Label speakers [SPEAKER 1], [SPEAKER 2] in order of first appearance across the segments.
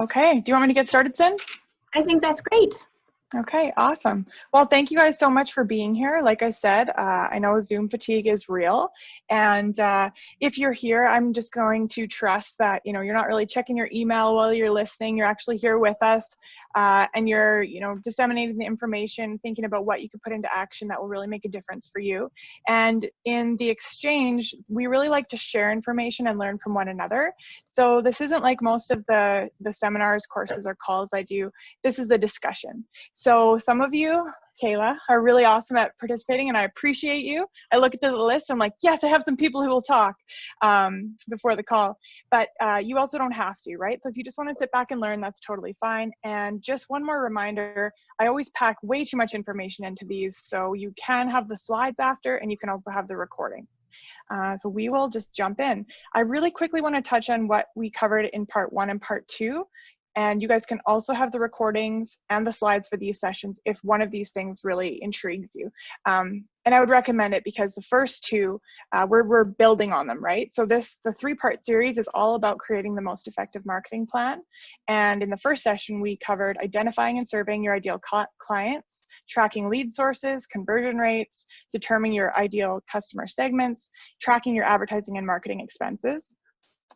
[SPEAKER 1] Okay, do you want me to get started, Sin?
[SPEAKER 2] I think that's great.
[SPEAKER 1] Okay, awesome. Well, thank you guys so much for being here. Like I said, I know Zoom fatigue is real. And if you're here, I'm just going to trust that, you're not really checking your email while you're listening. You're actually here with us and you're, disseminating the information, thinking about what you could put into action that will really make a difference for you. And in the exchange, we really like to share information and learn from one another. So this isn't like most of the seminars, courses, or calls I do. This is a discussion. So some of you, Kayla, are really awesome at participating, and I appreciate you. I look at the list, I'm like, yes, I have some people who will talk before the call, but you also don't have to, right? So if you just want to sit back and learn, that's totally fine. And just one more reminder, I always pack way too much information into these, so you can have the slides after, and you can also have the recording. So we will just jump in. I really quickly want to touch on what we covered in part 1 and part 2. And you guys can also have the recordings and the slides for these sessions if one of these things really intrigues you. And I would recommend it because the first two, we're building on them, right? So the 3-part series is all about creating the most effective marketing plan. And in the first session, we covered identifying and surveying your ideal clients, tracking lead sources, conversion rates, determining your ideal customer segments, tracking your advertising and marketing expenses.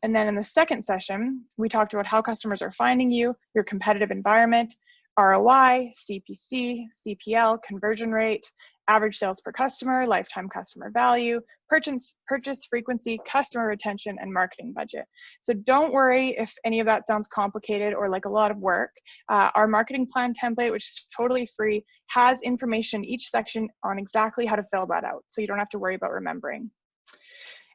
[SPEAKER 1] And then in the second session, we talked about how customers are finding you, your competitive environment, ROI, CPC, CPL, conversion rate, average sales per customer, lifetime customer value, purchase frequency, customer retention, and marketing budget. So don't worry if any of that sounds complicated or like a lot of work. Our marketing plan template, which is totally free, has information in each section on exactly how to fill that out. So you don't have to worry about remembering.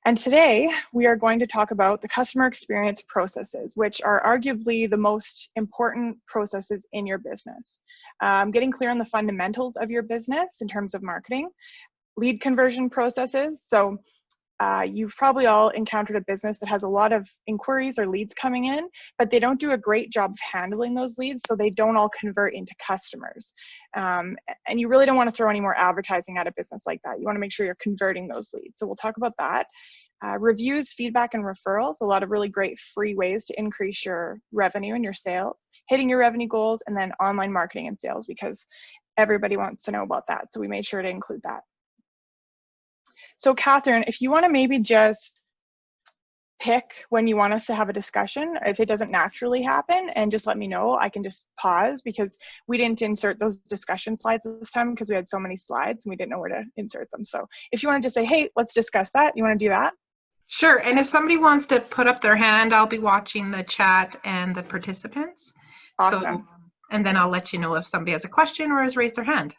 [SPEAKER 1] And today, we are going to talk about the customer experience processes, which are arguably the most important processes in your business. Getting clear on the fundamentals of your business in terms of marketing, lead conversion processes. So you've probably all encountered a business that has a lot of inquiries or leads coming in, but they don't do a great job of handling those leads, so they don't all convert into customers. And you really don't want to throw any more advertising at a business like that. You want to make sure you're converting those leads. So we'll talk about that. Reviews, feedback, and referrals, a lot of really great free ways to increase your revenue and your sales, hitting your revenue goals, and then online marketing and sales, because everybody wants to know about that. So we made sure to include that. So Catherine, if you want to maybe just pick when you want us to have a discussion, if it doesn't naturally happen, and just let me know, I can just pause, because we didn't insert those discussion slides this time because we had so many slides and we didn't know where to insert them. So if you want to just say, hey, let's discuss that, you want to do that?
[SPEAKER 2] Sure. And if somebody wants to put up their hand, I'll be watching the chat and the participants.
[SPEAKER 1] Awesome.
[SPEAKER 2] So, and then I'll let you know if somebody has a question or has raised their hand.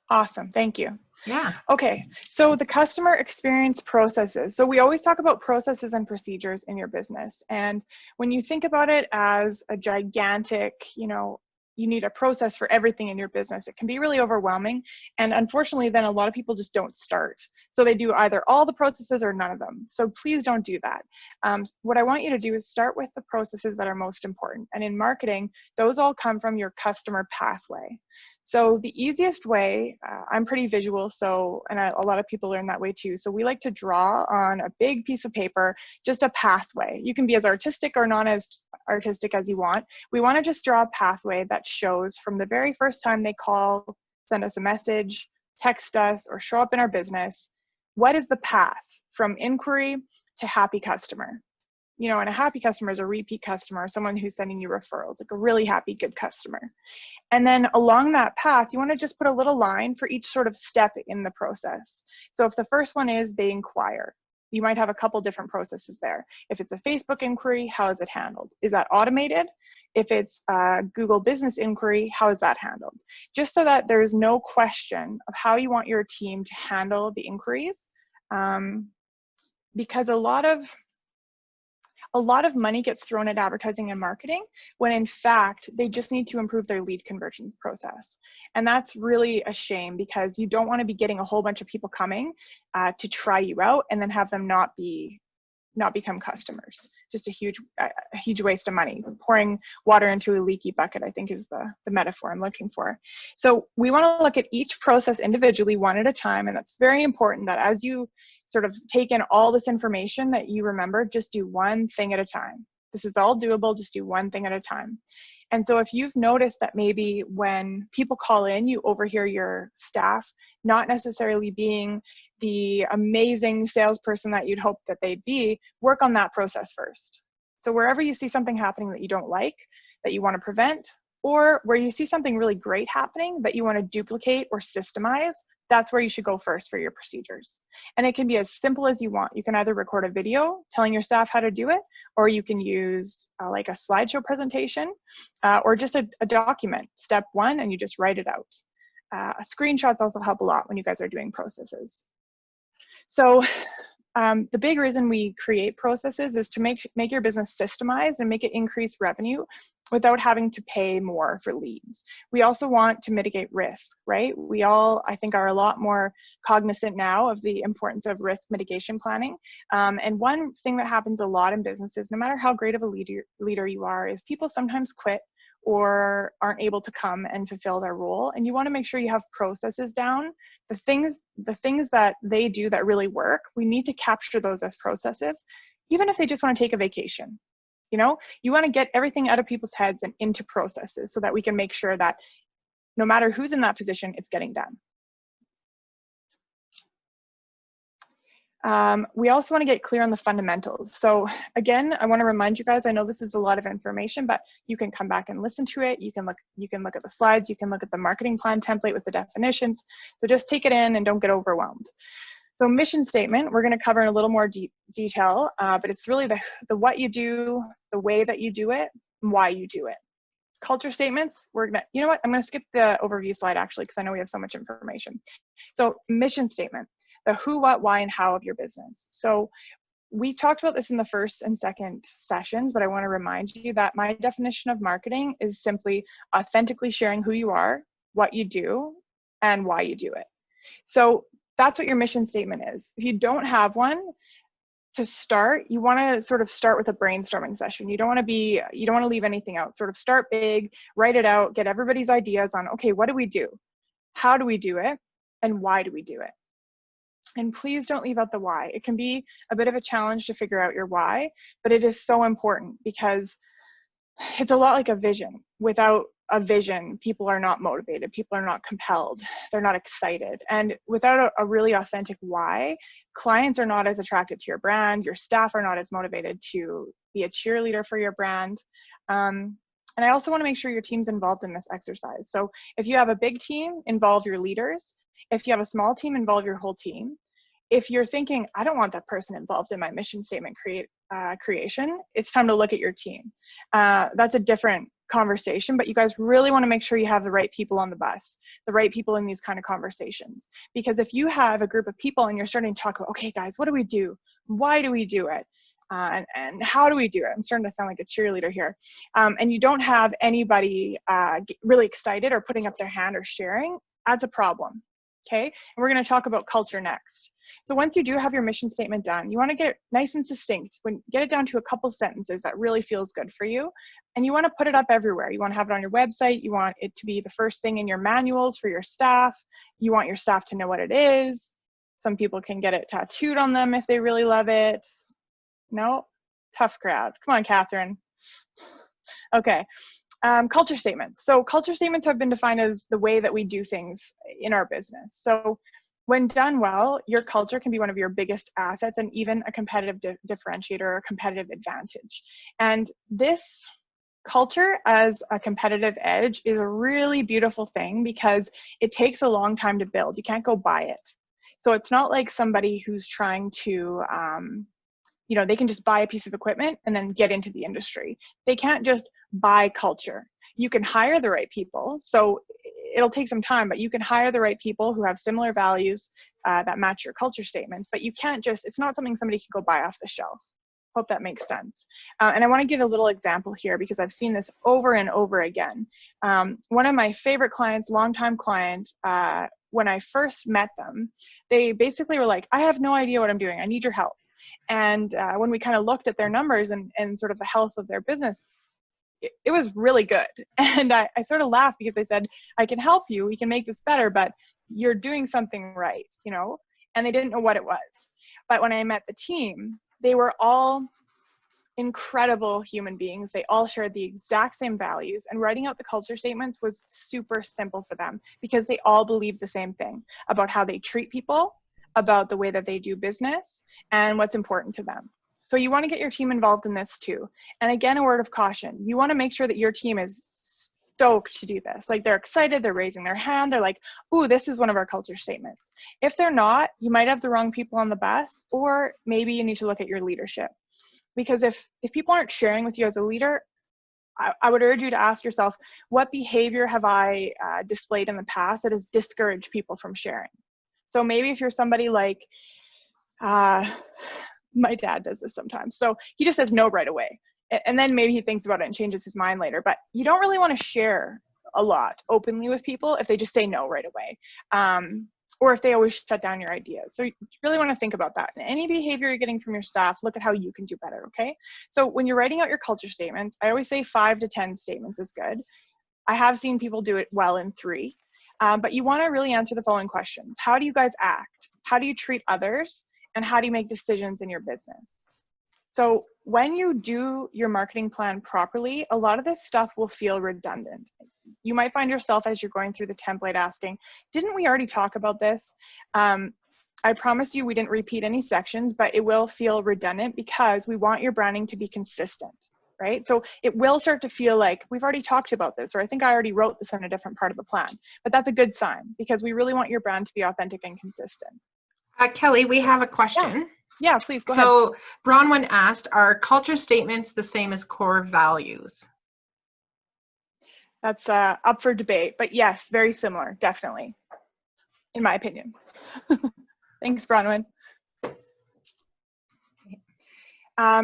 [SPEAKER 1] Awesome. Thank you.
[SPEAKER 2] Yeah.
[SPEAKER 1] Okay, so the customer experience processes. So we always talk about processes and procedures in your business. And when you think about it as a gigantic, you need a process for everything in your business, it can be really overwhelming. And unfortunately, then a lot of people just don't start. So they do either all the processes or none of them. So please don't do that. What I want you to do is start with the processes that are most important. And in marketing, those all come from your customer pathway. So the easiest way, I'm pretty visual, and a lot of people learn that way too. So we like to draw on a big piece of paper, just a pathway. You can be as artistic or not as artistic as you want. We want to just draw a pathway that shows from the very first time they call, send us a message, text us, or show up in our business, what is the path from inquiry to happy customer? And a happy customer is a repeat customer, someone who's sending you referrals, like a really happy, good customer. And then along that path, you want to just put a little line for each sort of step in the process. So if the first one is they inquire, you might have a couple different processes there. If it's a Facebook inquiry, how is it handled? Is that automated? If it's a Google business inquiry, how is that handled? Just so that there's no question of how you want your team to handle the inquiries. Because a lot of money gets thrown at advertising and marketing when in fact they just need to improve their lead conversion process. And that's really a shame, because you don't want to be getting a whole bunch of people coming to try you out and then have them not become customers. Just a huge waste of money. Pouring water into a leaky bucket, I think, is the metaphor I'm looking for. So we want to look at each process individually, one at a time, and that's very important that as you sort of take in all this information that you remember, just do one thing at a time. This is all doable. Just do one thing at a time. And so if you've noticed that maybe when people call in, you overhear your staff not necessarily being the amazing salesperson that you'd hope that they'd be, work on that process first. So wherever you see something happening that you don't like, that you want to prevent, or where you see something really great happening that you want to duplicate or systemize, that's where you should go first for your procedures. And it can be as simple as you want. You can either record a video telling your staff how to do it, or you can use like a slideshow presentation, or just a document, step one, and you just write it out. Screenshots also help a lot when you guys are doing processes. So the big reason we create processes is to make your business systemized and make it increase revenue without having to pay more for leads. We also want to mitigate risk, right? We all, I think, are a lot more cognizant now of the importance of risk mitigation planning. And one thing that happens a lot in businesses, no matter how great of a leader you are, is people sometimes quit or aren't able to come and fulfill their role. And you want to make sure you have processes down. The things that they do that really work, we need to capture those as processes, even if they just want to take a vacation. You know, you want to get everything out of people's heads and into processes so that we can make sure that no matter who's in that position, it's getting done. We also want to get clear on the fundamentals. So again, I want to remind you guys, I know this is a lot of information, but you can come back and listen to it. You can look at the slides, you can look at the marketing plan template with the definitions. So just take it in and don't get overwhelmed. So mission statement, we're going to cover in a little more detail, but it's really the what you do, the way that you do it, and why you do it. Culture statements, you know what, I'm going to skip the overview slide actually, because I know we have so much information. So mission statement, the who, what, why, and how of your business. So we talked about this in the first and second sessions, but I want to remind you that my definition of marketing is simply authentically sharing who you are, what you do, and why you do it. So that's what your mission statement is. If you don't have one, to start, you want to sort of start with a brainstorming session. You don't want to leave anything out. Sort of start big, write it out, get everybody's ideas on, okay, what do we do? How do we do it? And why do we do it? And please don't leave out the why. It can be a bit of a challenge to figure out your why, but it is so important because it's a lot like a vision. Without a vision, people are not motivated, people are not compelled, they're not excited. And without a really authentic why, clients are not as attracted to your brand, your staff are not as motivated to be a cheerleader for your brand. And I also want to make sure your team's involved in this exercise. So if you have a big team, involve your leaders. If you have a small team, involve your whole team. If you're thinking, I don't want that person involved in my mission statement creation, it's time to look at your team. That's a different conversation, but you guys really want to make sure you have the right people on the bus, the right people in these kind of conversations. Because if you have a group of people and you're starting to talk about, okay guys, what do we do? Why do we do it? And how do we do it? I'm starting to sound like a cheerleader here. And you don't have anybody really excited or putting up their hand or sharing, that's a problem. Okay, and we're going to talk about culture next. So once you do have your mission statement done, you want to get it nice and succinct. Get it down to a couple sentences that really feels good for you. And you want to put it up everywhere. You want to have it on your website. You want it to be the first thing in your manuals for your staff. You want your staff to know what it is. Some people can get it tattooed on them if they really love it. No? Tough crowd. Come on, Catherine. Okay. Culture statements. So culture statements have been defined as the way that we do things in our business. So when done well, your culture can be one of your biggest assets and even a competitive differentiator or a competitive advantage. And this culture as a competitive edge is a really beautiful thing because it takes a long time to build. You can't go buy it. So it's not like somebody who's trying to, they can just buy a piece of equipment and then get into the industry. They can't just buy culture. You can hire the right people. So it'll take some time, but you can hire the right people who have similar values that match your culture statements, but you can't just, it's not something somebody can go buy off the shelf. Hope that makes sense. And I want to give a little example here because I've seen this over and over again. One of my favorite clients, longtime client, when I first met them, they basically were like, I have no idea what I'm doing. I need your help. And when we kind of looked at their numbers and sort of the health of their business, it was really good. And I sort of laughed because I said, I can help you, we can make this better, but you're doing something right, and they didn't know what it was. But when I met the team, they were all incredible human beings. They all shared the exact same values, and writing out the culture statements was super simple for them because they all believed the same thing about how they treat people, about the way that they do business, and what's important to them. So you want to get your team involved in this too. And again, a word of caution, you want to make sure that your team is stoked to do this. Like, they're excited, they're raising their hand, they're like, ooh, this is one of our culture statements. If they're not, you might have the wrong people on the bus, or maybe you need to look at your leadership. Because if people aren't sharing with you as a leader, I would urge you to ask yourself, what behavior have I displayed in the past that has discouraged people from sharing? So maybe if you're somebody like, my dad does this sometimes. So he just says no right away. And then maybe he thinks about it and changes his mind later. But you don't really want to share a lot openly with people if they just say no right away. Or if they always shut down your ideas. So you really want to think about that. And any behavior you're getting from your staff, look at how you can do better, okay? So when you're writing out your culture statements, I always say 5 to 10 statements is good. I have seen people do it well in 3. But you want to really answer the following questions. How do you guys act? How do you treat others? And how do you make decisions in your business? So when you do your marketing plan properly, a lot of this stuff will feel redundant. You might find yourself as you're going through the template asking, didn't we already talk about this? I promise you we didn't repeat any sections, but it will feel redundant because we want your branding to be consistent, right? So it will start to feel like we've already talked about this, or I think I already wrote this in a different part of the plan. But that's a good sign because we really want your brand to be authentic and consistent.
[SPEAKER 2] Kelly, we have a question.
[SPEAKER 1] Yeah, please go ahead.
[SPEAKER 2] So Bronwyn asked, are culture statements the same as core values?
[SPEAKER 1] That's up for debate, but yes, very similar, definitely, in my opinion. Thanks, Bronwyn.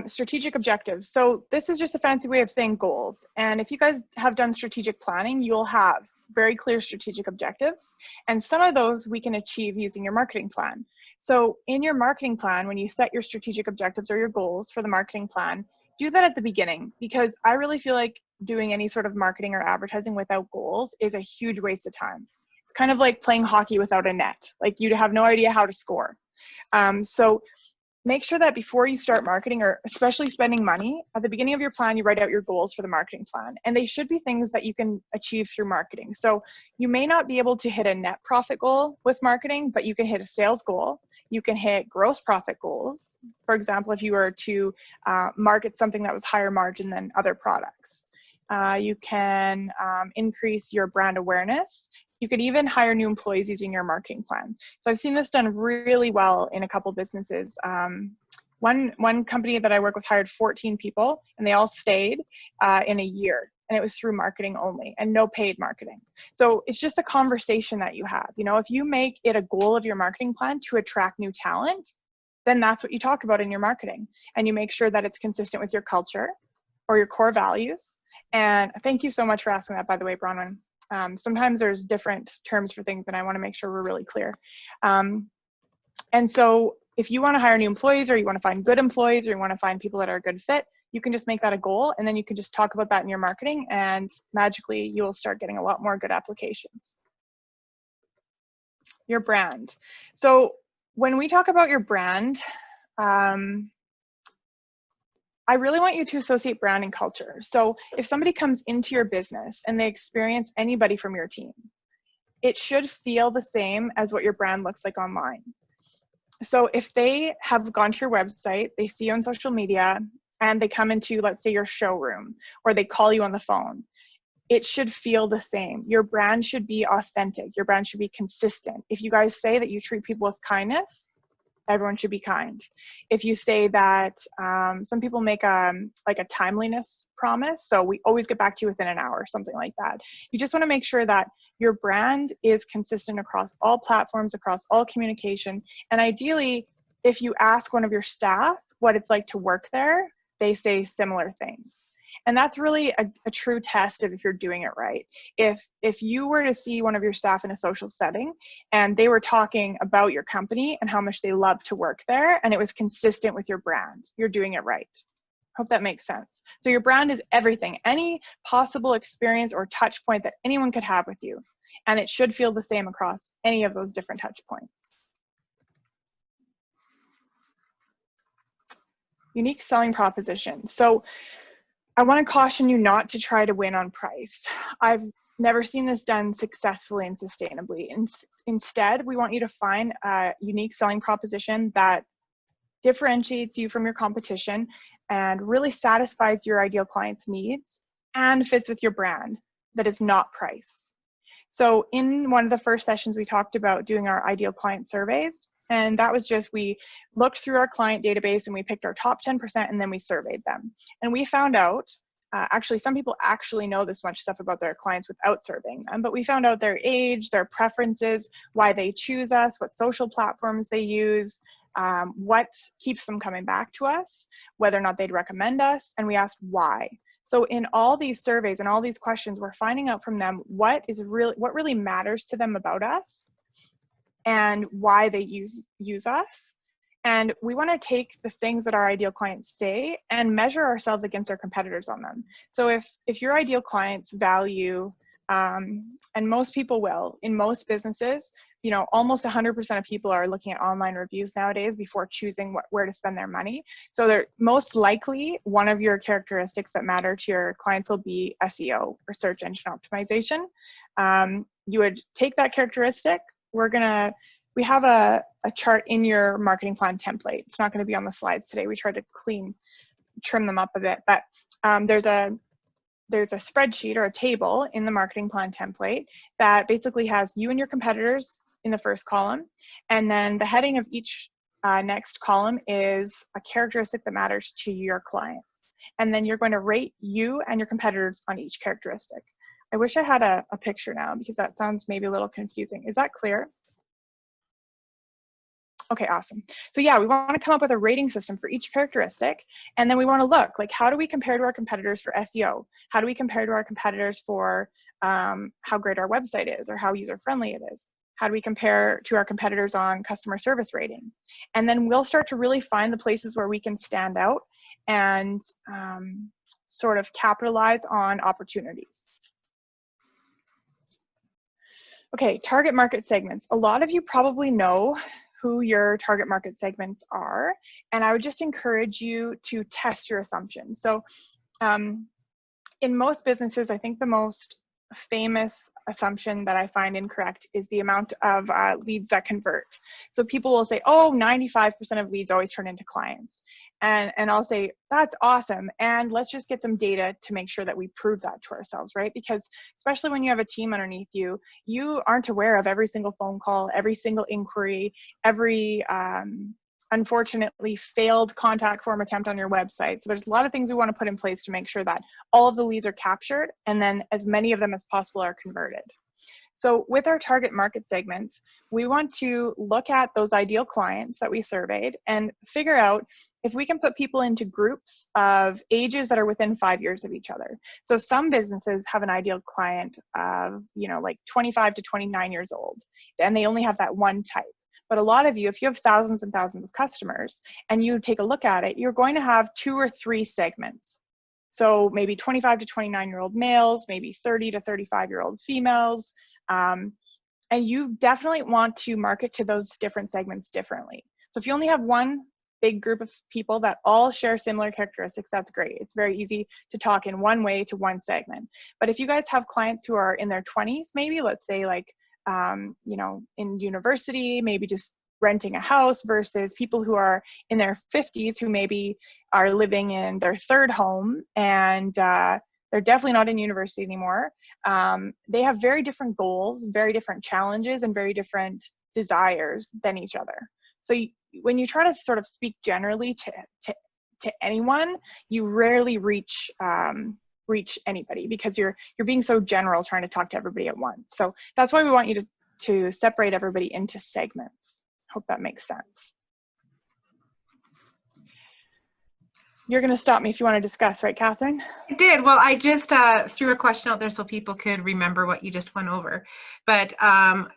[SPEAKER 1] Strategic objectives. So this is just a fancy way of saying goals. And if you guys have done strategic planning, you'll have very clear strategic objectives. And some of those we can achieve using your marketing plan. So in your marketing plan, when you set your strategic objectives or your goals for the marketing plan, do that at the beginning, because I really feel like doing any sort of marketing or advertising without goals is a huge waste of time. It's kind of like playing hockey without a net. Like, you have no idea how to score. So make sure that before you start marketing, or especially spending money, at the beginning of your plan, you write out your goals for the marketing plan. And they should be things that you can achieve through marketing. So you may not be able to hit a net profit goal with marketing, but you can hit a sales goal. You can hit gross profit goals. For example, if you were to market something that was higher margin than other products. You can increase your brand awareness. You could even hire new employees using your marketing plan. So I've seen this done really well in a couple businesses. One company that I work with hired 14 people, and they all stayed in a year. And it was through marketing only and no paid marketing. So it's just a conversation that you have. You know, if you make it a goal of your marketing plan to attract new talent, then that's what you talk about in your marketing. And you make sure that it's consistent with your culture or your core values. And thank you so much for asking that, by the way, Bronwyn. Sometimes there's different terms for things, and I want to make sure we're really clear. And so if you want to hire new employees, or you want to find good employees, or you want to find people that are a good fit, you can just make that a goal, and then you can just talk about that in your marketing, and magically you will start getting a lot more good applications. Your brand. So when we talk about your brand, I really want you to associate brand and culture. So if somebody comes into your business and they experience anybody from your team, it should feel the same as what your brand looks like online. So if they have gone to your website, they see you on social media, and they come into, let's say, your showroom, or they call you on the phone, it should feel the same. Your brand should be authentic. Your brand should be consistent. If you guys say that you treat people with kindness, everyone should be kind. If you say that, some people make like a timeliness promise, so we always get back to you within an hour, something like that. You just want to make sure that your brand is consistent across all platforms, across all communication. And ideally, if you ask one of your staff what it's like to work there, they say similar things. And that's really a true test of if you're doing it right. If you were to see one of your staff in a social setting and they were talking about your company and how much they love to work there, and it was consistent with your brand, you're doing it right. Hope that makes sense. So your brand is everything, any possible experience or touch point that anyone could have with you. And it should feel the same across any of those different touch points. unique selling proposition. So I want to caution you not to try to win on price. I've never seen this done successfully and sustainably. Instead, we want you to find a unique selling proposition that differentiates you from your competition and really satisfies your ideal client's needs and fits with your brand, that is not price. So in one of the first sessions, we talked about doing our ideal client surveys. And that was just, we looked through our client database and we picked our top 10% and then we surveyed them. And we found out, actually, some people actually know this much stuff about their clients without surveying them, but we found out their age, their preferences, why they choose us, what social platforms they use, what keeps them coming back to us, whether or not they'd recommend us, and we asked why. So in all these surveys and all these questions, we're finding out from them what really matters to them about us and why they use us. And we want to take the things that our ideal clients say and measure ourselves against our competitors on them. So if your ideal clients value, and most people will, in most businesses, you know, almost 100% of people are looking at online reviews nowadays before choosing where to spend their money. So they're most likely, one of your characteristics that matter to your clients will be SEO, or search engine optimization. You would take that characteristic. We have a chart in your marketing plan template. It's not going to be on the slides today. We tried to trim them up a bit, but there's a spreadsheet or a table in the marketing plan template that basically has you and your competitors in the first column. And then the heading of each next column is a characteristic that matters to your clients. And then you're going to rate you and your competitors on each characteristic. I wish I had a picture now because that sounds maybe a little confusing. Is that clear? Okay, awesome. So yeah, we want to come up with a rating system for each characteristic. And then we want to look, like, how do we compare to our competitors for SEO? How do we compare to our competitors for how great our website is or how user-friendly it is? How do we compare to our competitors on customer service rating? And then we'll start to really find the places where we can stand out and sort of capitalize on opportunities. Okay, target market segments. A lot of you probably know who your target market segments are, and I would just encourage you to test your assumptions. So in most businesses, I think the most famous assumption that I find incorrect is the amount of leads that convert. So people will say, oh, 95% of leads always turn into clients. And I'll say, that's awesome. And let's just get some data to make sure that we prove that to ourselves, right? Because especially when you have a team underneath you, you aren't aware of every single phone call, every single inquiry, every unfortunately failed contact form attempt on your website. So there's a lot of things we want to put in place to make sure that all of the leads are captured and then as many of them as possible are converted. So with our target market segments, we want to look at those ideal clients that we surveyed and figure out if we can put people into groups of ages that are within 5 years of each other. So some businesses have an ideal client of, you know, like 25 to 29 years old, and they only have that one type. But a lot of you, if you have thousands and thousands of customers and you take a look at it, you're going to have 2 or 3 segments. So maybe 25 to 29-year-old males, maybe 30 to 35-year-old females. And you definitely want to market to those different segments differently. So if you only have one big group of people that all share similar characteristics, that's great. It's very easy to talk in one way to one segment. But if you guys have clients who are in their 20s, maybe, let's say like, you know, in university, maybe just renting a house, versus people who are in their 50s who maybe are living in their 3rd home and they're definitely not in university anymore. They have very different goals, very different challenges, and very different desires than each other. So when you try to sort of speak generally to anyone, you rarely reach anybody because you're being so general trying to talk to everybody at once. So that's why we want you to separate everybody into segments. Hope that makes sense. You're going to stop me if you want to discuss, right, Catherine?
[SPEAKER 2] I did. Well, I just threw a question out there so people could remember what you just went over. But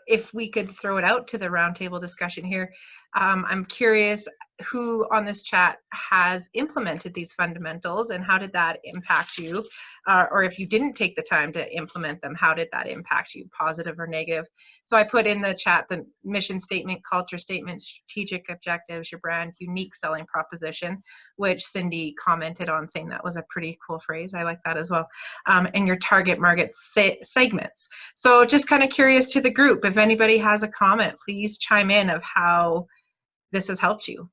[SPEAKER 2] if we could throw it out to the roundtable discussion here, I'm curious who on this chat has implemented these fundamentals and how did that impact you? Or if you didn't take the time to implement them, how did that impact you, positive or negative? So I put in the chat the mission statement, culture statement, strategic objectives, your brand, unique selling proposition, which Cindy commented on saying that was a pretty cool phrase. I like that as well. And your target market segments. So just kind of curious to the group, if anybody has a comment, please chime in of how this has helped you.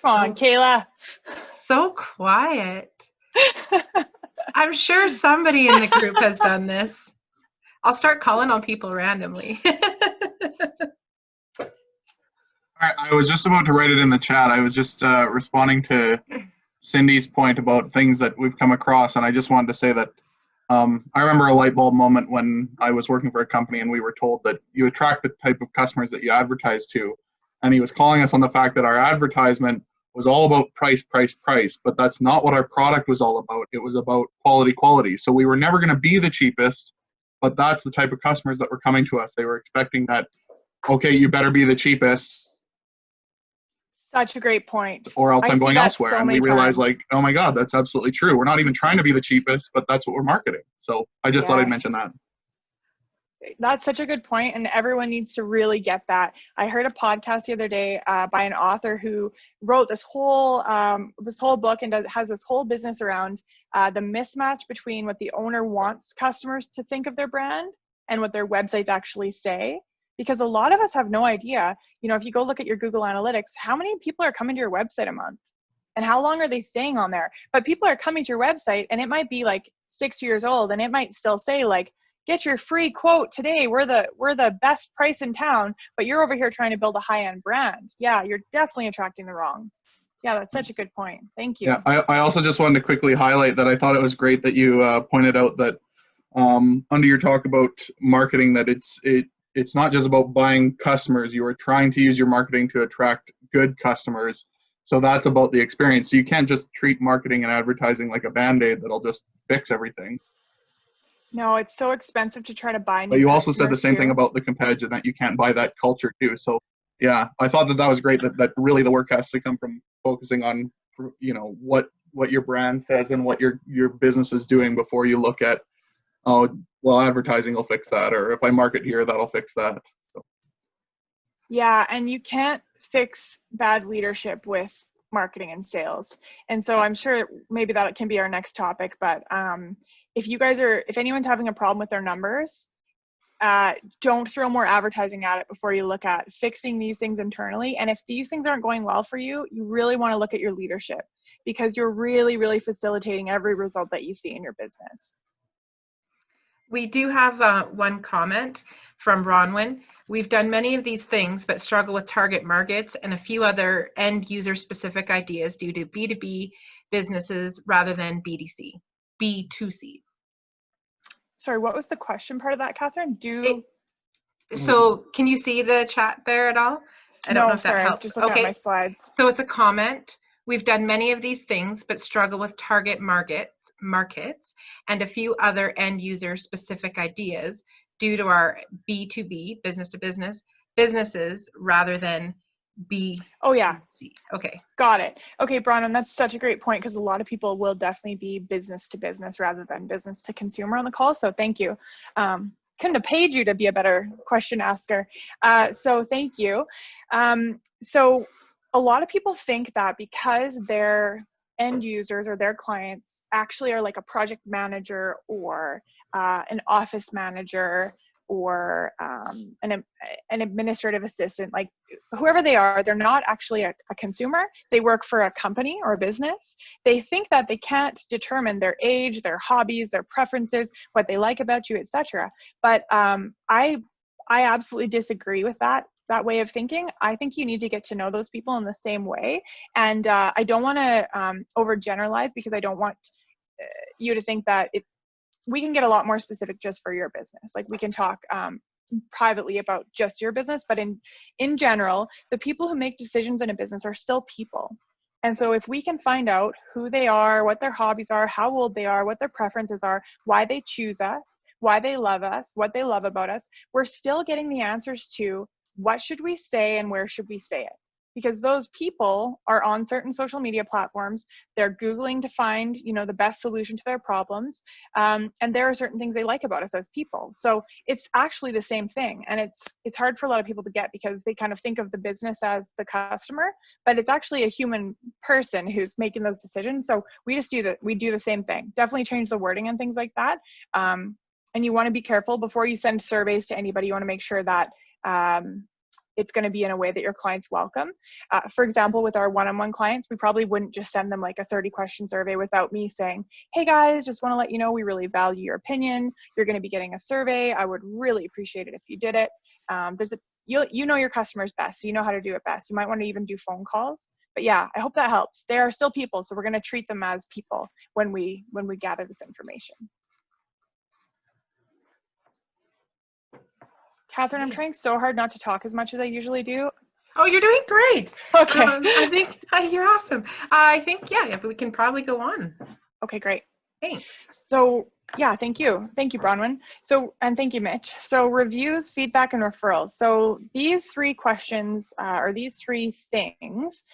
[SPEAKER 1] Come on, Kayla.
[SPEAKER 2] So quiet. I'm sure somebody in the group has done this. I'll start calling on people randomly.
[SPEAKER 3] I was just about to write it in the chat. I was just responding to Cindy's point about things that we've come across, and I just wanted to say that I remember a light bulb moment when I was working for a company and we were told that you attract the type of customers that you advertise to. And he was calling us on the fact that our advertisement was all about price, price, price, but that's not what our product was all about. It was about quality, quality. So we were never going to be the cheapest, but that's the type of customers that were coming to us. They were expecting that, okay, you better be the cheapest.
[SPEAKER 1] Such a great point.
[SPEAKER 3] Or else I'm going elsewhere. And we realized,
[SPEAKER 1] times.
[SPEAKER 3] like, oh my God, that's absolutely true. We're not even trying to be the cheapest, but that's what we're marketing. So I just thought I'd mention that.
[SPEAKER 1] That's such a good point, and everyone needs to really get that. I heard a podcast the other day by an author who wrote this whole book and has this whole business around the mismatch between what the owner wants customers to think of their brand and what their websites actually say. Because a lot of us have no idea, you know, if you go look at your Google Analytics, how many people are coming to your website a month? And how long are they staying on there? But people are coming to your website and it might be like 6 years old and it might still say like, get your free quote today. We're the best price in town, but you're over here trying to build a high-end brand. Yeah, you're definitely attracting the wrong. Yeah, that's such a good point. Thank you.
[SPEAKER 3] Yeah, I also just wanted to quickly highlight that I thought it was great that you pointed out that under your talk about marketing, that it's not just about buying customers. You are trying to use your marketing to attract good customers. So that's about the experience. So you can't just treat marketing and advertising like a Band-Aid that'll just fix everything.
[SPEAKER 1] No, it's so expensive to try to buy new
[SPEAKER 3] But you also said the same
[SPEAKER 1] too.
[SPEAKER 3] thing about the competition, that you can't buy that culture too. So yeah, I thought that was great, that really the work has to come from focusing on, you know, what your brand says and what your business is doing before you look at, oh, well, advertising will fix that, or if I market here, that'll fix that. So.
[SPEAKER 1] Yeah, and you can't fix bad leadership with marketing and sales. And so I'm sure maybe that can be our next topic, but if anyone's having a problem with their numbers, don't throw more advertising at it before you look at fixing these things internally. And if these things aren't going well for you, you really want to look at your leadership, because you're really, really facilitating every result that you see in your business.
[SPEAKER 2] We do have one comment from Bronwyn. We've done many of these things, but struggle with target markets and a few other end user specific ideas due to B2B businesses rather than B2C.
[SPEAKER 1] Sorry, what was the question part of that, Catherine?
[SPEAKER 2] So can you see the chat there at all? I don't know if that helps.
[SPEAKER 1] Just looking at my slides.
[SPEAKER 2] So it's a comment. We've done many of these things, but struggle with target markets and a few other end user specific ideas due to our B2B, business to business, businesses rather than B2C.
[SPEAKER 1] Oh yeah.
[SPEAKER 2] Okay.
[SPEAKER 1] Got it. Okay, Bronwyn, that's such a great point, because a lot of people will definitely be business to business rather than business to consumer on the call. So thank you. Couldn't have paid you to be a better question asker. So thank you. So a lot of people think that because their end users or their clients actually are like a project manager or an office manager or an administrative assistant, like whoever they are, they're not actually a consumer. They work for a company or a business. They think that they can't determine their age, their hobbies, their preferences, what they like about you, etc. But I absolutely disagree with that way of thinking. I think you need to get to know those people in the same way. And I don't want to overgeneralize, because I don't want you to think that we can get a lot more specific just for your business. Like we can talk privately about just your business, but in general, the people who make decisions in a business are still people. And so if we can find out who they are, what their hobbies are, how old they are, what their preferences are, why they choose us, why they love us, what they love about us, we're still getting the answers to what should we say and where should we say it. Because those people are on certain social media platforms, they're Googling to find, you know, the best solution to their problems, and there are certain things they like about us as people. So it's actually the same thing, and it's hard for a lot of people to get because they kind of think of the business as the customer, but it's actually a human person who's making those decisions. So we do the same thing. Definitely change the wording and things like that. And you want to be careful before you send surveys to anybody. You want to make sure that it's going to be in a way that your clients welcome. For example, with our one-on-one clients, we probably wouldn't just send them like a 30-question survey without me saying, hey guys, just want to let you know we really value your opinion. You're going to be getting a survey. I would really appreciate it if you did it. You know your customers best, so you know how to do it best. You might want to even do phone calls. But yeah, I hope that helps. They are still people, so we're going to treat them as people when we gather this information. Catherine, I'm trying so hard not to talk as much as I usually do.
[SPEAKER 2] Oh, you're doing great.
[SPEAKER 1] Okay.
[SPEAKER 2] I think you're awesome. I think, yeah, we can probably go on.
[SPEAKER 1] Okay, great.
[SPEAKER 2] Thanks.
[SPEAKER 1] So yeah, thank you. Thank you, Bronwyn. So, and thank you, Mitch. So reviews, feedback, and referrals. So these three questions or these three things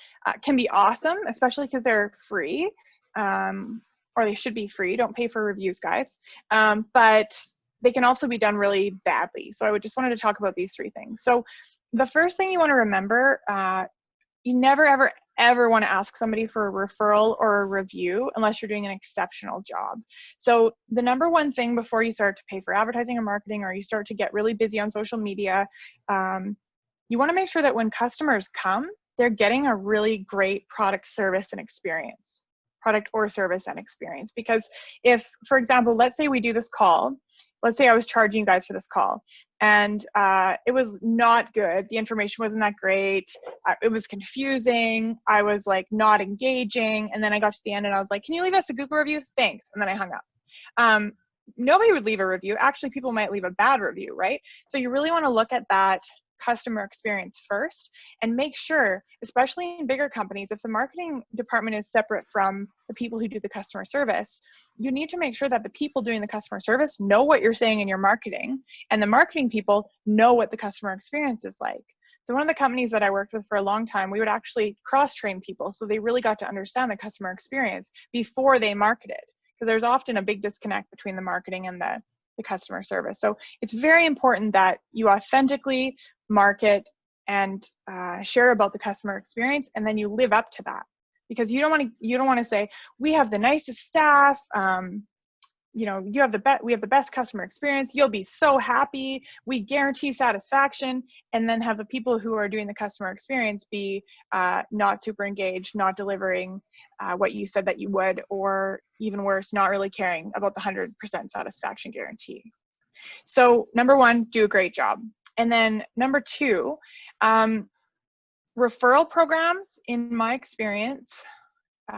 [SPEAKER 1] can be awesome, especially because they're free, or they should be free. Don't pay for reviews, guys. But they can also be done really badly. So I just wanted to talk about these three things. So the first thing you want to remember, you never, ever want to ask somebody for a referral or a review unless you're doing an exceptional job. So the number one thing before you start to pay for advertising or marketing, or you start to get really busy on social media, you want to make sure that when customers come, they're getting a really great product, service, and experience. Product or service and experience. Because if, for example, let's say we do this call, let's say I was charging you guys for this call, and it was not good. The information wasn't that great. It was confusing. I was like not engaging. And then I got to the end and I was like, can you leave us a Google review? Thanks. And then I hung up. Nobody would leave a review. Actually, people might leave a bad review, right? So you really want to look at that customer experience first and make sure, especially in bigger companies, if the marketing department is separate from the people who do the customer service, you need to make sure that the people doing the customer service know what you're saying in your marketing, and the marketing people know what the customer experience is like. So one of the companies that I worked with for a long time, we would actually cross-train people so they really got to understand the customer experience before they marketed, because there's often a big disconnect between the marketing and the customer service. So it's very important that you authentically market and share about the customer experience, and then you live up to that, because you don't want to say we have the nicest staff, you know, we have the best customer experience, you'll be so happy, we guarantee satisfaction, and then have the people who are doing the customer experience be not super engaged, not delivering what you said that you would, or even worse, not really caring about the 100% satisfaction guarantee. So number one, do a great job. And then number two, referral programs, in my experience,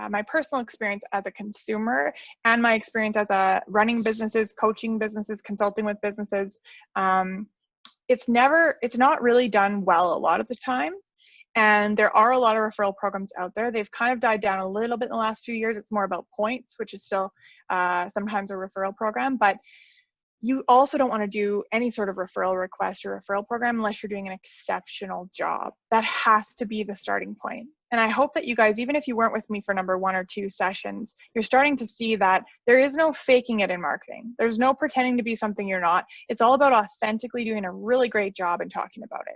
[SPEAKER 1] my personal experience as a consumer and my experience as a running businesses, coaching businesses, consulting with businesses, it's not really done well a lot of the time. And there are a lot of referral programs out there. They've kind of died down a little bit in the last few years. It's more about points, which is still sometimes a referral program, but you also don't want to do any sort of referral request or referral program unless you're doing an exceptional job. That has to be the starting point. And I hope that you guys, even if you weren't with me for number 1 or 2 sessions, you're starting to see that there is no faking it in marketing. There's no pretending to be something you're not. It's all about authentically doing a really great job and talking about it.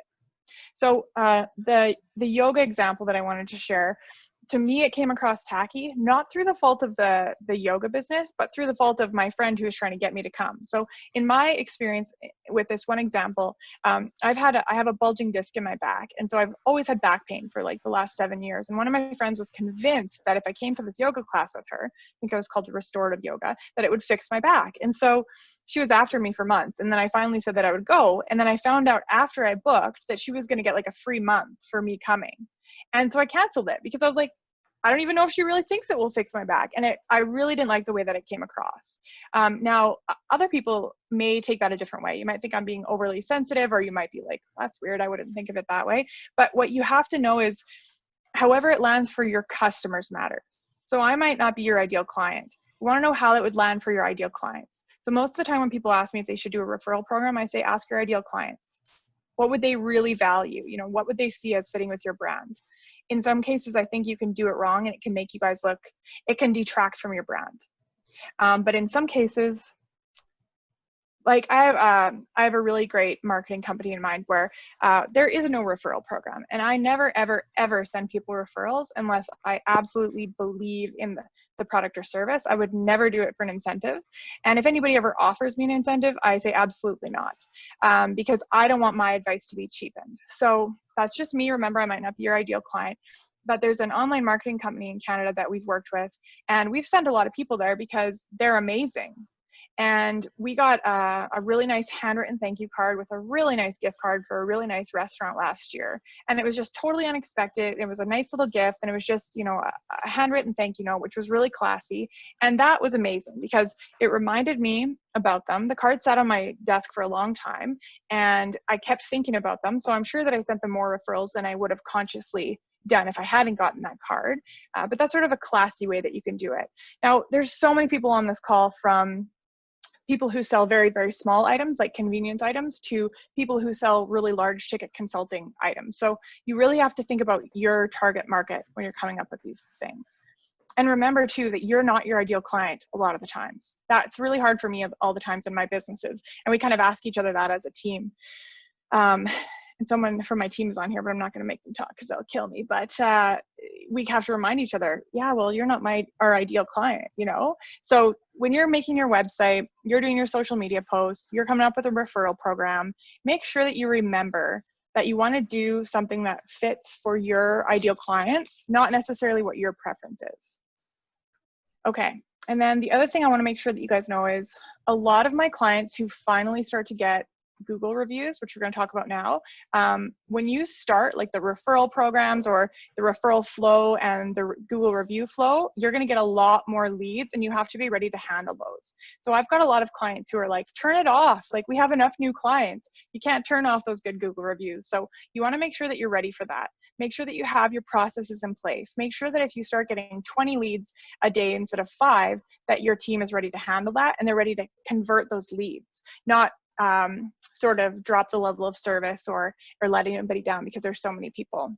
[SPEAKER 1] So the yoga example that I wanted to share, to me, it came across tacky, not through the fault of the yoga business, but through the fault of my friend who was trying to get me to come. So in my experience with this one example, I have a bulging disc in my back. And so I've always had back pain for like the last 7 years. And one of my friends was convinced that if I came to this yoga class with her, I think it was called restorative yoga, that it would fix my back. And so she was after me for months. And then I finally said that I would go. And then I found out after I booked that she was going to get like a free month for me coming. And so I canceled it because I was like, I don't even know if she really thinks it will fix my back. And I really didn't like the way that it came across. Now, other people may take that a different way. You might think I'm being overly sensitive, or you might be like, that's weird, I wouldn't think of it that way. But what you have to know is, however it lands for your customers matters. So I might not be your ideal client. You want to know how it would land for your ideal clients. So most of the time when people ask me if they should do a referral program, I say, ask your ideal clients. What would they really value? You know, what would they see as fitting with your brand? In some cases, I think you can do it wrong and it can make you guys look, it can detract from your brand. But in some cases, like I have a really great marketing company in mind where there is no referral program, and I never, ever, ever send people referrals unless I absolutely believe in the product or service. I would never do it for an incentive. And if anybody ever offers me an incentive, I say absolutely not, because I don't want my advice to be cheapened. So that's just me. Remember, I might not be your ideal client, but there's an online marketing company in Canada that we've worked with, and we've sent a lot of people there because they're amazing. And we got a really nice handwritten thank you card with a really nice gift card for a really nice restaurant last year. And it was just totally unexpected. It was a nice little gift, and it was just, you know, a handwritten thank you note, which was really classy. And that was amazing because it reminded me about them. The card sat on my desk for a long time, and I kept thinking about them. So I'm sure that I sent them more referrals than I would have consciously done if I hadn't gotten that card. But that's sort of a classy way that you can do it. Now, there's so many people on this call, from people who sell very, very small items like convenience items to people who sell really large ticket consulting items. So you really have to think about your target market when you're coming up with these things. And remember too, that you're not your ideal client a lot of the times. That's really hard for me all the times in my businesses. And we kind of ask each other that as a team. And someone from my team is on here, but I'm not going to make them talk because they'll kill me. But we have to remind each other, yeah, well, you're not our ideal client, you know? So when you're making your website, you're doing your social media posts, you're coming up with a referral program, make sure that you remember that you want to do something that fits for your ideal clients, not necessarily what your preference is. Okay. And then the other thing I want to make sure that you guys know is a lot of my clients who finally start to get Google reviews, which we're going to talk about now, when you start like the referral programs or the referral flow and the Google review flow, you're going to get a lot more leads, and you have to be ready to handle those. So I've got a lot of clients who are like, turn it off. Like, we have enough new clients. You can't turn off those good Google reviews. So you want to make sure that you're ready for that. Make sure that you have your processes in place. Make sure that if you start getting 20 leads a day instead of 5, that your team is ready to handle that and they're ready to convert those leads, not sort of drop the level of service or letting anybody down because there's so many people.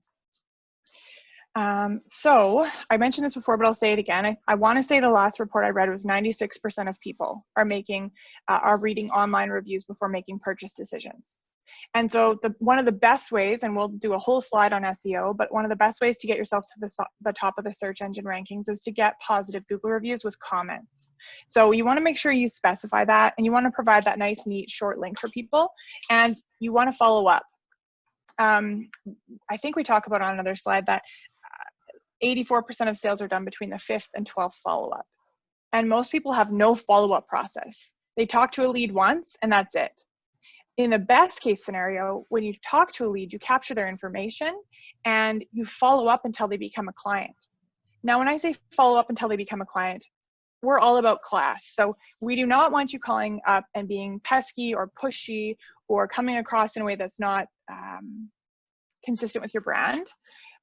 [SPEAKER 1] So I mentioned this before, but I'll say it again. I want to say the last report I read was 96% of people are reading online reviews before making purchase decisions. And so one of the best ways, and we'll do a whole slide on SEO, but one of the best ways to get yourself to the top of the search engine rankings is to get positive Google reviews with comments. So you want to make sure you specify that, and you want to provide that nice, neat, short link for people, and you want to follow up. I think we talk about on another slide that 84% of sales are done between the 5th and 12th follow-up. And most people have no follow-up process. They talk to a lead once, and that's it. In the best case scenario, when you talk to a lead, you capture their information and you follow up until they become a client. Now, when I say follow up until they become a client, we're all about class. So we do not want you calling up and being pesky or pushy or coming across in a way that's not consistent with your brand.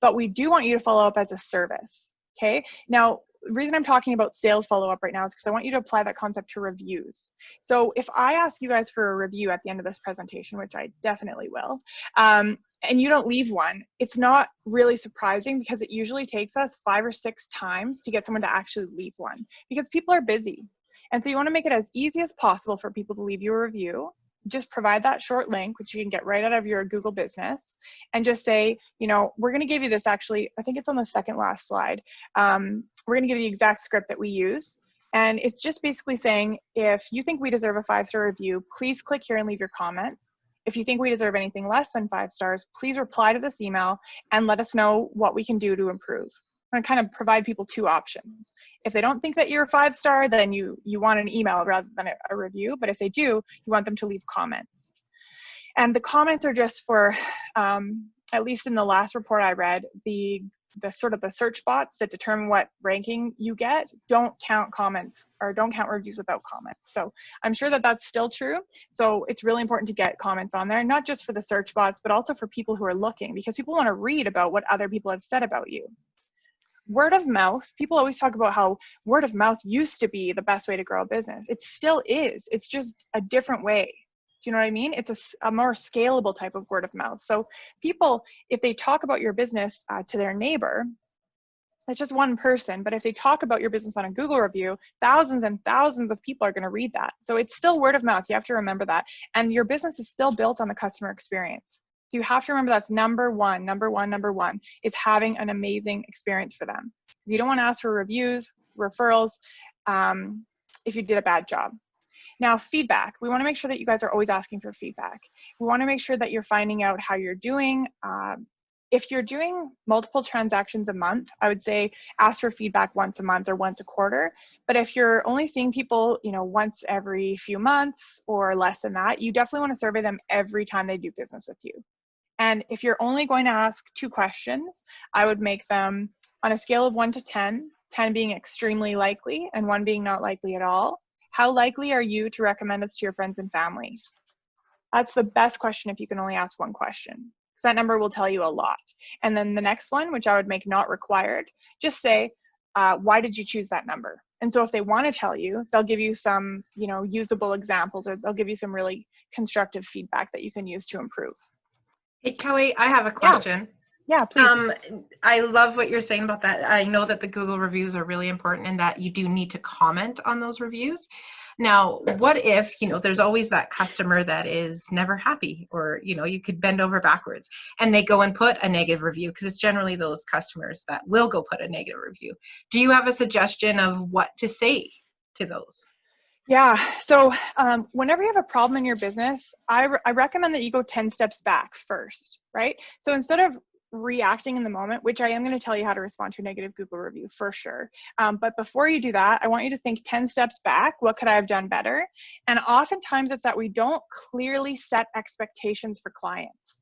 [SPEAKER 1] But we do want you to follow up as a service, okay? Now, the reason I'm talking about sales follow-up right now is because I want you to apply that concept to reviews. So if I ask you guys for a review at the end of this presentation, which I definitely will, and you don't leave one, it's not really surprising because it usually takes us 5 or 6 times to get someone to actually leave one because people are busy. And so you want to make it as easy as possible for people to leave you a review. Just provide that short link, which you can get right out of your Google business, and just say, you know, we're going to give you this, actually, I think it's on the second last slide. We're going to give you the exact script that we use. And it's just basically saying, if you think we deserve a 5-star review, please click here and leave your comments. If you think we deserve anything less than 5 stars, please reply to this email and let us know what we can do to improve. I'm going to kind of provide people 2 options. If they don't think that you're a 5-star, then you want an email rather than a review. But if they do, you want them to leave comments. And the comments are just for, at least in the last report I read, the sort of the search bots that determine what ranking you get don't count comments or don't count reviews without comments. So I'm sure that that's still true. So it's really important to get comments on there, not just for the search bots, but also for people who are looking, because people want to read about what other people have said about you. word of mouth, people always talk about how word of mouth used to be the best way to grow a business. It still is. It's just a different way. Do you know what I mean? It's a more scalable type of word of mouth. So people, if they talk about your business to their neighbor, that's just one person. But if they talk about your business on a Google review, thousands and thousands of people are going to read that. So it's still word of mouth. You have to remember that. And your business is still built on the customer experience. So you have to remember that's number one is having an amazing experience for them. Because you don't want to ask for reviews, referrals, if you did a bad job. Now, feedback. We want to make sure that you guys are always asking for feedback. We want to make sure that you're finding out how you're doing. If you're doing multiple transactions a month, I would say ask for feedback once a month or once a quarter. But if you're only seeing people, once every few months or less than that, you definitely want to survey them every time they do business with you. And if you're only going to ask 2 questions, I would make them on a scale of 1 to 10, 10 being extremely likely and 1 being not likely at all. How likely are you to recommend us to your friends and family? That's the best question if you can only ask 1 question. That number will tell you a lot. And then the next one, which I would make not required, just say, why did you choose that number? And so if they want to tell you, they'll give you some, usable examples, or they'll give you some really constructive feedback that you can use to improve.
[SPEAKER 2] Hey, Kelly, I have a question.
[SPEAKER 1] Yeah, please.
[SPEAKER 2] I love what you're saying about that. I know that the Google reviews are really important and that you do need to comment on those reviews. Now, what if, there's always that customer that is never happy, or, you could bend over backwards and they go and put a negative review, because it's generally those customers that will go put a negative review. Do you have a suggestion of what to say to those?
[SPEAKER 1] Yeah. So whenever you have a problem in your business, I recommend that you go 10 steps back first, right? So instead of reacting in the moment, which I am going to tell you how to respond to a negative Google review for sure. But before you do that, I want you to think 10 steps back. What could I have done better? And oftentimes it's that we don't clearly set expectations for clients.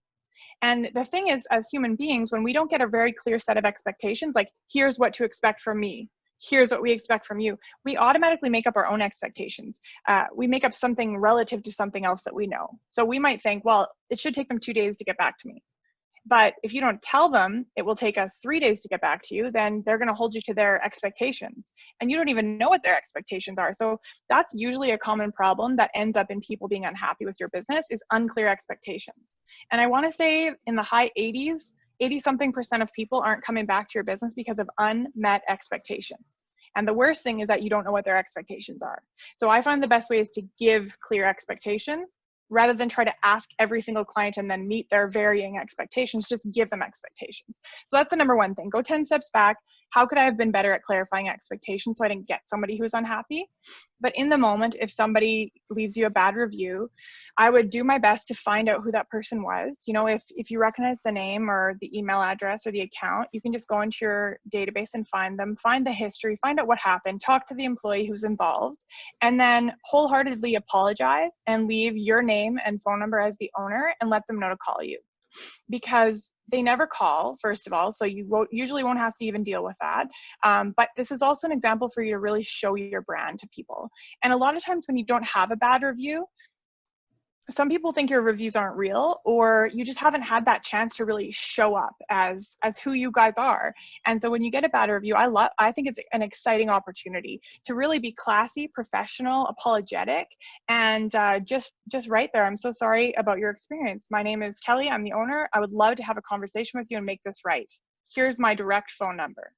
[SPEAKER 1] And the thing is, as human beings, when we don't get a very clear set of expectations, like here's what to expect from me, here's what we expect from you, we automatically make up our own expectations. We make up something relative to something else that we know. So we might think, well, it should take them 2 days to get back to me. But if you don't tell them it will take us 3 days to get back to you, then they're going to hold you to their expectations. And you don't even know what their expectations are. So that's usually a common problem that ends up in people being unhappy with your business, is unclear expectations. And I want to say in the high 80-something% of people aren't coming back to your business because of unmet expectations. And the worst thing is that you don't know what their expectations are. So I find the best way is to give clear expectations, rather than try to ask every single client and then meet their varying expectations. Just give them expectations. So that's the number 1 thing. Go 10 steps back. How could I have been better at clarifying expectations so I didn't get somebody who's unhappy? But in the moment, if somebody leaves you a bad review, I would do my best to find out who that person was. If you recognize the name or the email address or the account, you can just go into your database and find them, find the history, find out what happened, talk to the employee who's involved, and then wholeheartedly apologize and leave your name and phone number as the owner and let them know to call you. Because they never call, first of all, so you usually won't have to even deal with that. But this is also an example for you to really show your brand to people. And a lot of times when you don't have a bad review, some people think your reviews aren't real, or you just haven't had that chance to really show up as who you guys are. And so when you get a bad review, I think it's an exciting opportunity to really be classy, professional, apologetic, and just right there. I'm so sorry about your experience. My name is Kelly. I'm the owner. I would love to have a conversation with you and make this right. Here's my direct phone number.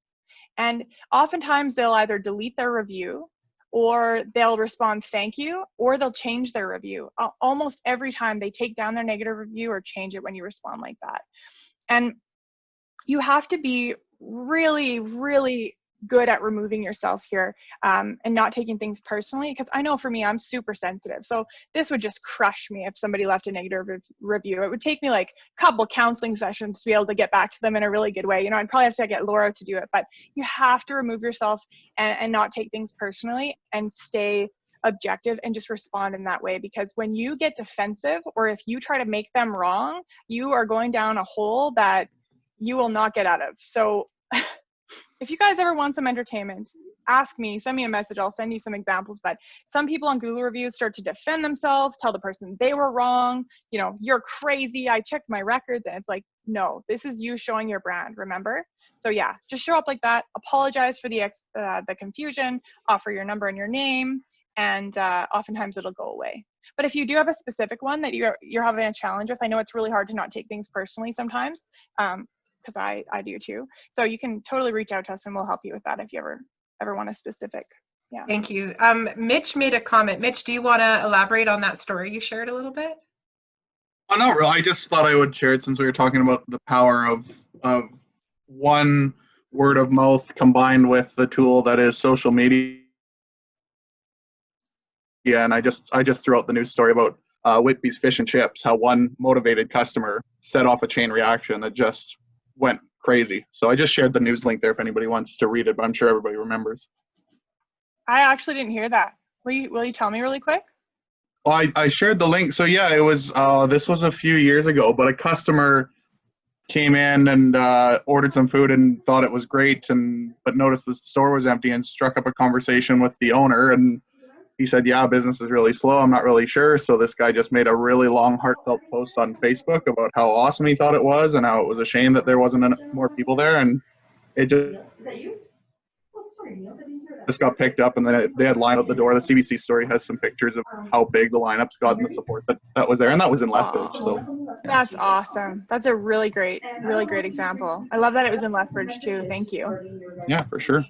[SPEAKER 1] And oftentimes they'll either delete their review, or they'll respond thank you, or they'll change their review. Almost every time they take down their negative review or change it when you respond like that. And you have to be really, really good at removing yourself here, and not taking things personally, because I know for me, I'm super sensitive. So this would just crush me if somebody left a negative review. It would take me like a couple counseling sessions to be able to get back to them in a really good way. I'd probably have to get Laura to do it, but you have to remove yourself and not take things personally and stay objective and just respond in that way. Because when you get defensive, or if you try to make them wrong, you are going down a hole that you will not get out of. So if you guys ever want some entertainment, ask me, send me a message, I'll send you some examples. But some people on Google reviews start to defend themselves, tell the person they were wrong, you know, you're crazy, I checked my records. And it's like, no, this is you showing your brand, remember? So yeah, just show up like that, apologize for the confusion, offer your number and your name, and oftentimes it'll go away. But if you do have a specific one that you're having a challenge with, I know it's really hard to not take things personally sometimes, because I do too. So you can totally reach out to us and we'll help you with that if you ever want a specific. Yeah.
[SPEAKER 2] Thank you. Mitch made a comment. Mitch, do you want to elaborate on that story you shared a little bit?
[SPEAKER 3] Oh, not really. I just thought I would share it since we were talking about the power of one word of mouth combined with the tool that is social media. Yeah, and I just threw out the news story about Whitby's Fish and Chips, how one motivated customer set off a chain reaction that just went crazy. So I just shared the news link there if anybody wants to read it, but I'm sure everybody remembers.
[SPEAKER 1] I actually didn't hear that. Will you tell me really quick?
[SPEAKER 3] Well, I shared the link. So yeah, it was this was a few years ago, but a customer came in and ordered some food and thought it was great, but noticed the store was empty and struck up a conversation with the owner, and he said, yeah, business is really slow, I'm not really sure. So this guy just made a really long, heartfelt post on Facebook about how awesome he thought it was and how it was a shame that there wasn't more people there, and it just got picked up, and then they had line out the door. The CBC story has some pictures of how big the lineups got and the support that was there, and that was in Lethbridge. So
[SPEAKER 1] that's awesome. That's a really great example. I love that it was in Lethbridge too. Thank you.
[SPEAKER 3] Yeah, for sure.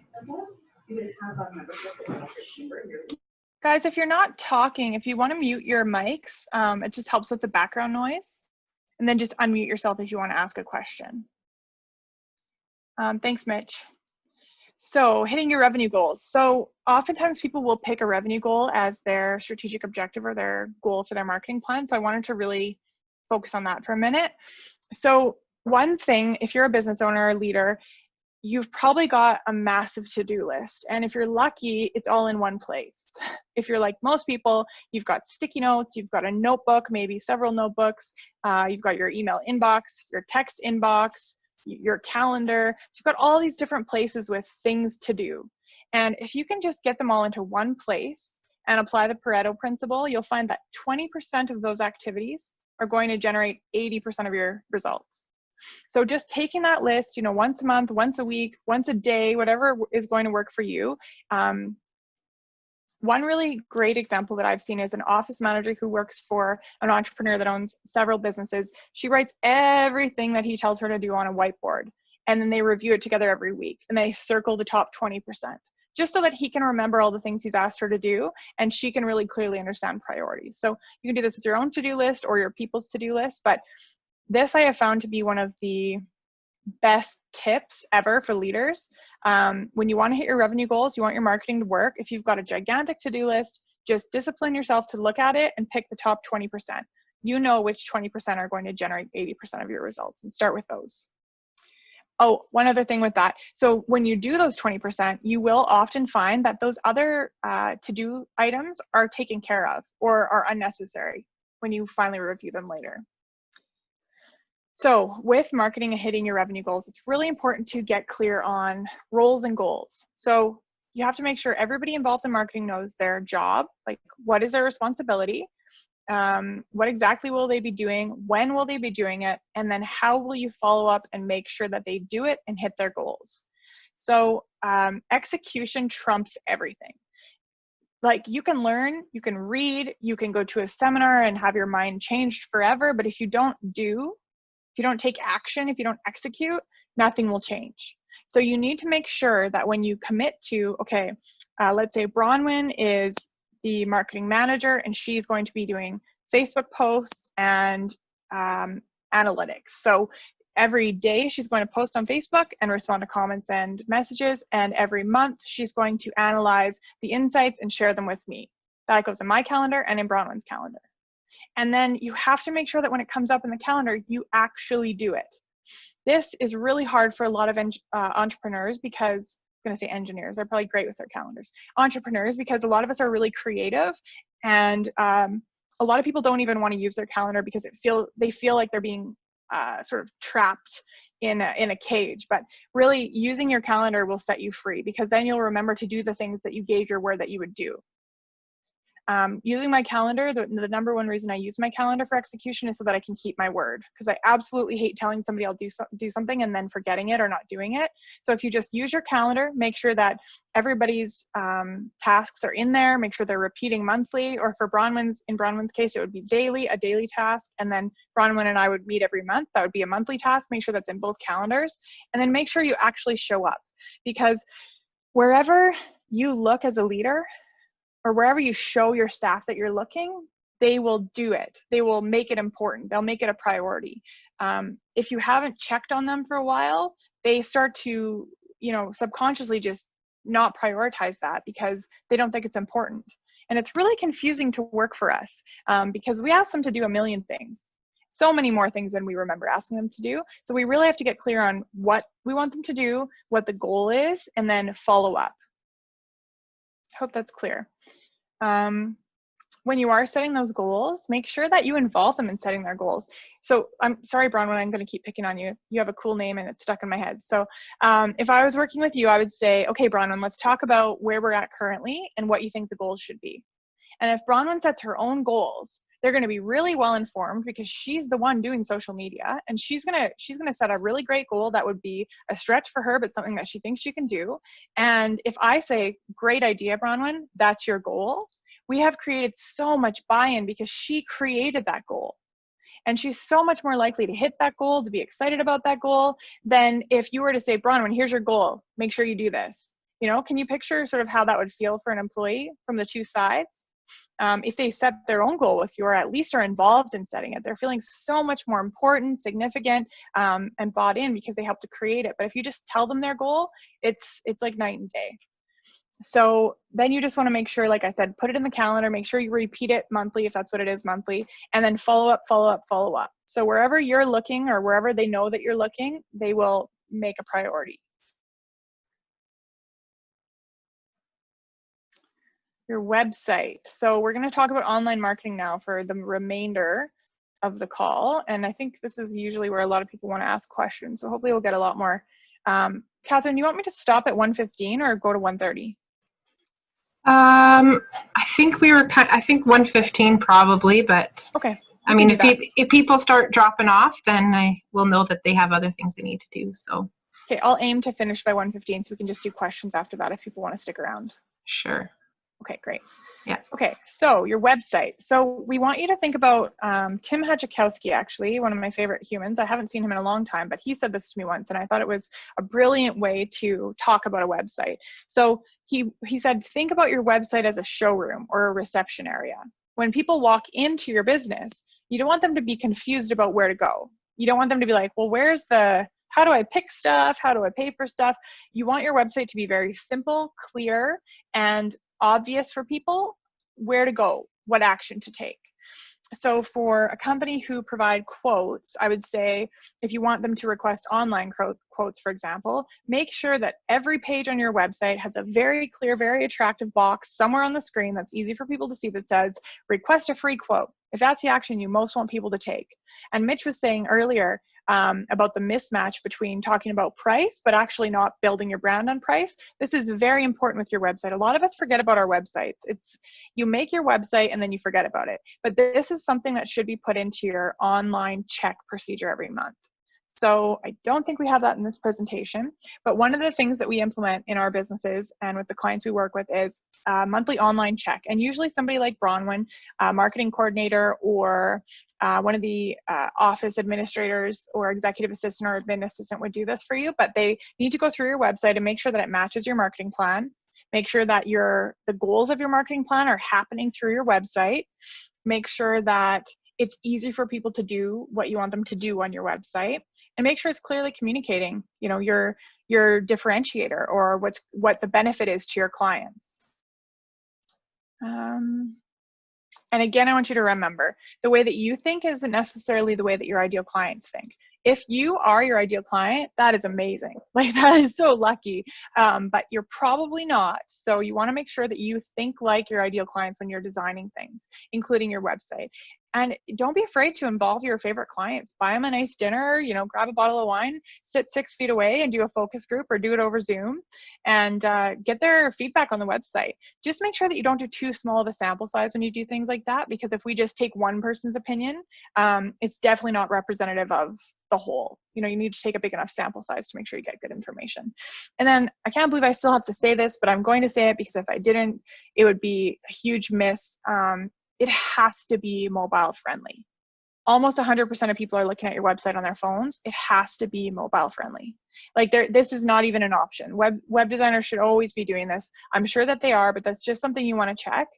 [SPEAKER 1] Guys, if you're not talking, if you want to mute your mics, it just helps with the background noise. And then just unmute yourself if you want to ask a question. Thanks, Mitch. So hitting your revenue goals. So oftentimes people will pick a revenue goal as their strategic objective or their goal for their marketing plan. So I wanted to really focus on that for a minute. So one thing, if you're a business owner or leader, you've probably got a massive to-do list. And if you're lucky, it's all in one place. If you're like most people, you've got sticky notes, you've got a notebook, maybe several notebooks, you've got your email inbox, your text inbox, your calendar. So you've got all these different places with things to do. And if you can just get them all into one place and apply the Pareto principle, you'll find that 20% of those activities are going to generate 80% of your results. So just taking that list, you know, once a month, once a week, once a day, whatever is going to work for you. One really great example that I've seen is an office manager who works for an entrepreneur that owns several businesses. She writes everything that he tells her to do on a whiteboard, and then they review it together every week, and they circle the top 20%, just so that he can remember all the things he's asked her to do, and she can really clearly understand priorities. So you can do this with your own to-do list or your people's to-do list, but this I have found to be one of the best tips ever for leaders. When you want to hit your revenue goals, you want your marketing to work. If you've got a gigantic to-do list, just discipline yourself to look at it and pick the top 20%. You know which 20% are going to generate 80% of your results, and start with those. Oh, one other thing with that. So when you do those 20%, you will often find that those other to-do items are taken care of or are unnecessary when you finally review them later. So with marketing and hitting your revenue goals, it's really important to get clear on roles and goals. So you have to make sure everybody involved in marketing knows their job, like what is their responsibility, what exactly will they be doing, when will they be doing it, and then how will you follow up and make sure that they do it and hit their goals. So execution trumps everything. Like you can learn, you can read, you can go to a seminar and have your mind changed forever, but if you don't take action, if you don't execute, nothing will change. So you need to make sure that when you commit to, okay, let's say Bronwyn is the marketing manager and she's going to be doing Facebook posts and analytics. So every day she's going to post on Facebook and respond to comments and messages, and every month she's going to analyze the insights and share them with me. That goes in my calendar and in Bronwyn's calendar. And then you have to make sure that when it comes up in the calendar, you actually do it. This is really hard for a lot of entrepreneurs because, I'm going to say engineers, they're probably great with their calendars. Entrepreneurs, because a lot of us are really creative, and a lot of people don't even want to use their calendar because they feel like they're being sort of trapped in a cage, but really using your calendar will set you free, because then you'll remember to do the things that you gave your word that you would do. Using my calendar, the number one reason I use my calendar for execution is so that I can keep my word, because I absolutely hate telling somebody I'll do something and then forgetting it or not doing it. So if you just use your calendar, make sure that everybody's tasks are in there, make sure they're repeating monthly, or for in Bronwyn's case, it would be daily, a daily task, and then Bronwyn and I would meet every month. That would be a monthly task. Make sure that's in both calendars, and then make sure you actually show up, because wherever you look as a leader, or wherever you show your staff that you're looking, they will do it. They will make it important. They'll make it a priority. If you haven't checked on them for a while, they start to, subconsciously just not prioritize that because they don't think it's important. And it's really confusing to work for us because we ask them to do a million things, so many more things than we remember asking them to do. So we really have to get clear on what we want them to do, what the goal is, and then follow up. Hope that's clear. When you are setting those goals, make sure that you involve them in setting their goals. So I'm sorry, Bronwyn, I'm going to keep picking on you. You have a cool name and it's stuck in my head. So if I was working with you, I would say, okay, Bronwyn, let's talk about where we're at currently and what you think the goals should be. And if Bronwyn sets her own goals, they're going to be really well informed because she's the one doing social media, and she's going to set a really great goal that would be a stretch for her, but something that she thinks she can do. And if I say, great idea, Bronwyn, that's your goal, we have created so much buy-in because she created that goal. And she's so much more likely to hit that goal, to be excited about that goal, than if you were to say, Bronwyn, here's your goal, make sure you do this. Can you picture sort of how that would feel for an employee from the two sides? If they set their own goal with you, or at least are involved in setting it, they're feeling so much more important, significant, and bought in because they helped to create it. But if you just tell them their goal, it's like night and day. So then you just want to make sure, like I said, put it in the calendar, make sure you repeat it monthly if that's what it is, monthly, and then follow up, follow up, follow up. So wherever you're looking, or wherever they know that you're looking, they will make a priority. Your website. So we're going to talk about online marketing now for the remainder of the call. And I think this is usually where a lot of people want to ask questions. So hopefully we'll get a lot more. Catherine, you want me to stop at 1:15 or go to 1:30?
[SPEAKER 2] I think I think 1:15 probably, but
[SPEAKER 1] okay.
[SPEAKER 2] I mean, if people start dropping off, then I will know that they have other things they need to do. So
[SPEAKER 1] okay, I'll aim to finish by 1:15 so we can just do questions after that if people want to stick around.
[SPEAKER 2] Sure.
[SPEAKER 1] Okay, great.
[SPEAKER 2] Yeah.
[SPEAKER 1] Okay, so your website. So we want you to think about Tim Hachikowski, actually, one of my favorite humans. I haven't seen him in a long time, but he said this to me once, and I thought it was a brilliant way to talk about a website. So he said, think about your website as a showroom or a reception area. When people walk into your business, you don't want them to be confused about where to go. You don't want them to be like, well, how do I pick stuff? How do I pay for stuff? You want your website to be very simple, clear, and obvious for people where to go, what action to take. So for a company who provide quotes, I would say if you want them to request online quotes, for example, make sure that every page on your website has a very clear, very attractive box somewhere on the screen that's easy for people to see that says, request a free quote. If that's the action you most want people to take. And Mitch was saying earlier about the mismatch between talking about price, but actually not building your brand on price. This is very important with your website. A lot of us forget about our websites. You make your website and then you forget about it. But this is something that should be put into your online check procedure every month. So I don't think we have that in this presentation, but one of the things that we implement in our businesses and with the clients we work with is a monthly online check. And usually somebody like Bronwyn, marketing coordinator, or one of the office administrators or executive assistant or admin assistant would do this for you, but they need to go through your website and make sure that it matches your marketing plan. Make sure that the goals of your marketing plan are happening through your website. Make sure that it's easy for people to do what you want them to do on your website, and make sure it's clearly communicating, your differentiator or what the benefit is to your clients. And again, I want you to remember, the way that you think isn't necessarily the way that your ideal clients think. If you are your ideal client, that is amazing. Like, that is so lucky, but you're probably not. So you want to make sure that you think like your ideal clients when you're designing things, including your website. And don't be afraid to involve your favorite clients. Buy them a nice dinner, you know, grab a bottle of wine, sit 6 feet away and do a focus group, or do it over Zoom, and get their feedback on the website. Just make sure that you don't do too small of a sample size when you do things like that, because if we just take one person's opinion, it's definitely not representative of the whole. You know, you need to take a big enough sample size to make sure you get good information. And then, I can't believe I still have to say this, but I'm going to say it because if I didn't, it would be a huge miss. It has to be mobile friendly. Almost 100% of people are looking at your website on their phones. It has to be mobile friendly. Like, this is not even an option. Web designers should always be doing this. I'm sure that they are, but that's just something you want to check.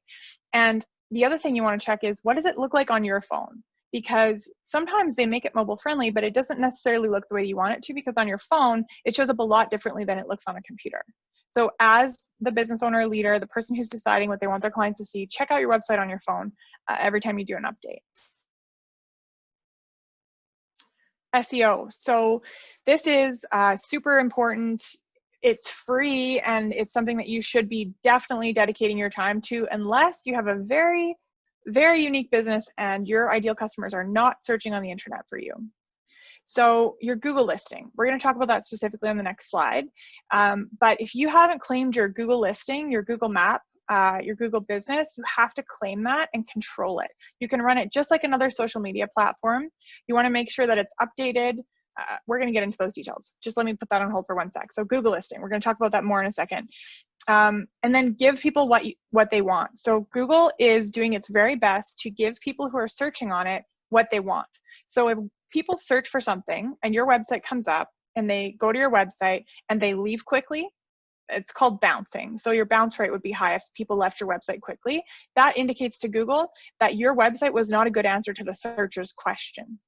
[SPEAKER 1] And the other thing you want to check is, what does it look like on your phone? Because sometimes they make it mobile friendly, but it doesn't necessarily look the way you want it to, because on your phone, it shows up a lot differently than it looks on a computer. So as the business owner, leader, the person who's deciding what they want their clients to see, check out your website on your phone every time you do an update. SEO. So this is super important. It's free, and it's something that you should be definitely dedicating your time to, unless you have a very, very unique business and your ideal customers are not searching on the internet for you. So your Google listing, we're going to talk about that specifically on the next slide. But if you haven't claimed your Google listing, your Google map, your Google business, you have to claim that and control it. You can run it just like another social media platform. You want to make sure that it's updated. We're going to get into those details. Just let me put that on hold for 1 sec. So Google listing, we're going to talk about that more in a second. And then give people what they want. So Google is doing its very best to give people who are searching on it what they want. So if people search for something and your website comes up and they go to your website and they leave quickly, it's called bouncing. So your bounce rate would be high if people left your website quickly. That indicates to Google that your website was not a good answer to the searcher's question.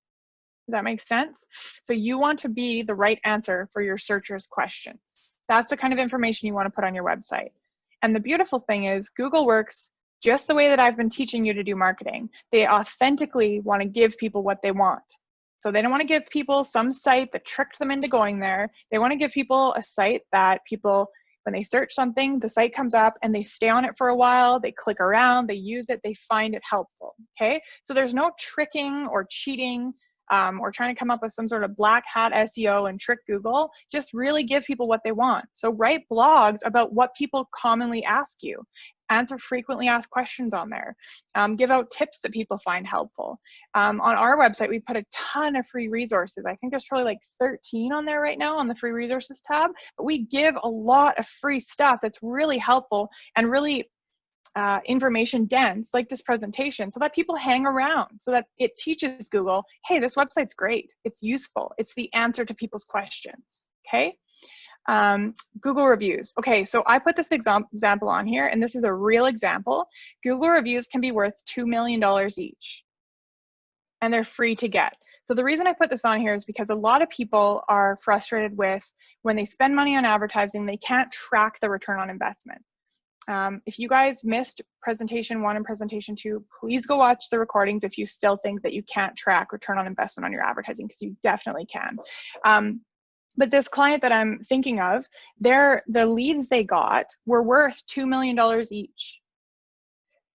[SPEAKER 1] Does that make sense? So you want to be the right answer for your searcher's questions. That's the kind of information you want to put on your website. And the beautiful thing is, Google works just the way that I've been teaching you to do marketing. They authentically want to give people what they want. So they don't want to give people some site that tricked them into going there. They want to give people a site that people, when they search something, the site comes up and they stay on it for a while, they click around, they use it, they find it helpful, okay? So there's no tricking or cheating or trying to come up with some sort of black hat SEO and trick Google. Just really give people what they want. So write blogs about what people commonly ask you. Answer frequently asked questions on there. Give out tips that people find helpful. On our website, we put a ton of free resources. I think there's probably like 13 on there right now on the free resources tab. But we give a lot of free stuff that's really helpful and really information dense, like this presentation, so that people hang around, so that it teaches Google, hey, this website's great, it's useful, it's the answer to people's questions, okay? Google reviews. Okay, so I put this example on here, and this is a real example. Google reviews can be worth $2 million each, and they're free to get. So the reason I put this on here is because a lot of people are frustrated with, when they spend money on advertising, they can't track the return on investment. If you guys missed presentation 1 and presentation 2, please go watch the recordings if you still think that you can't track return on investment on your advertising, because you definitely can. But this client that I'm thinking of, the leads they got were worth $2 million each.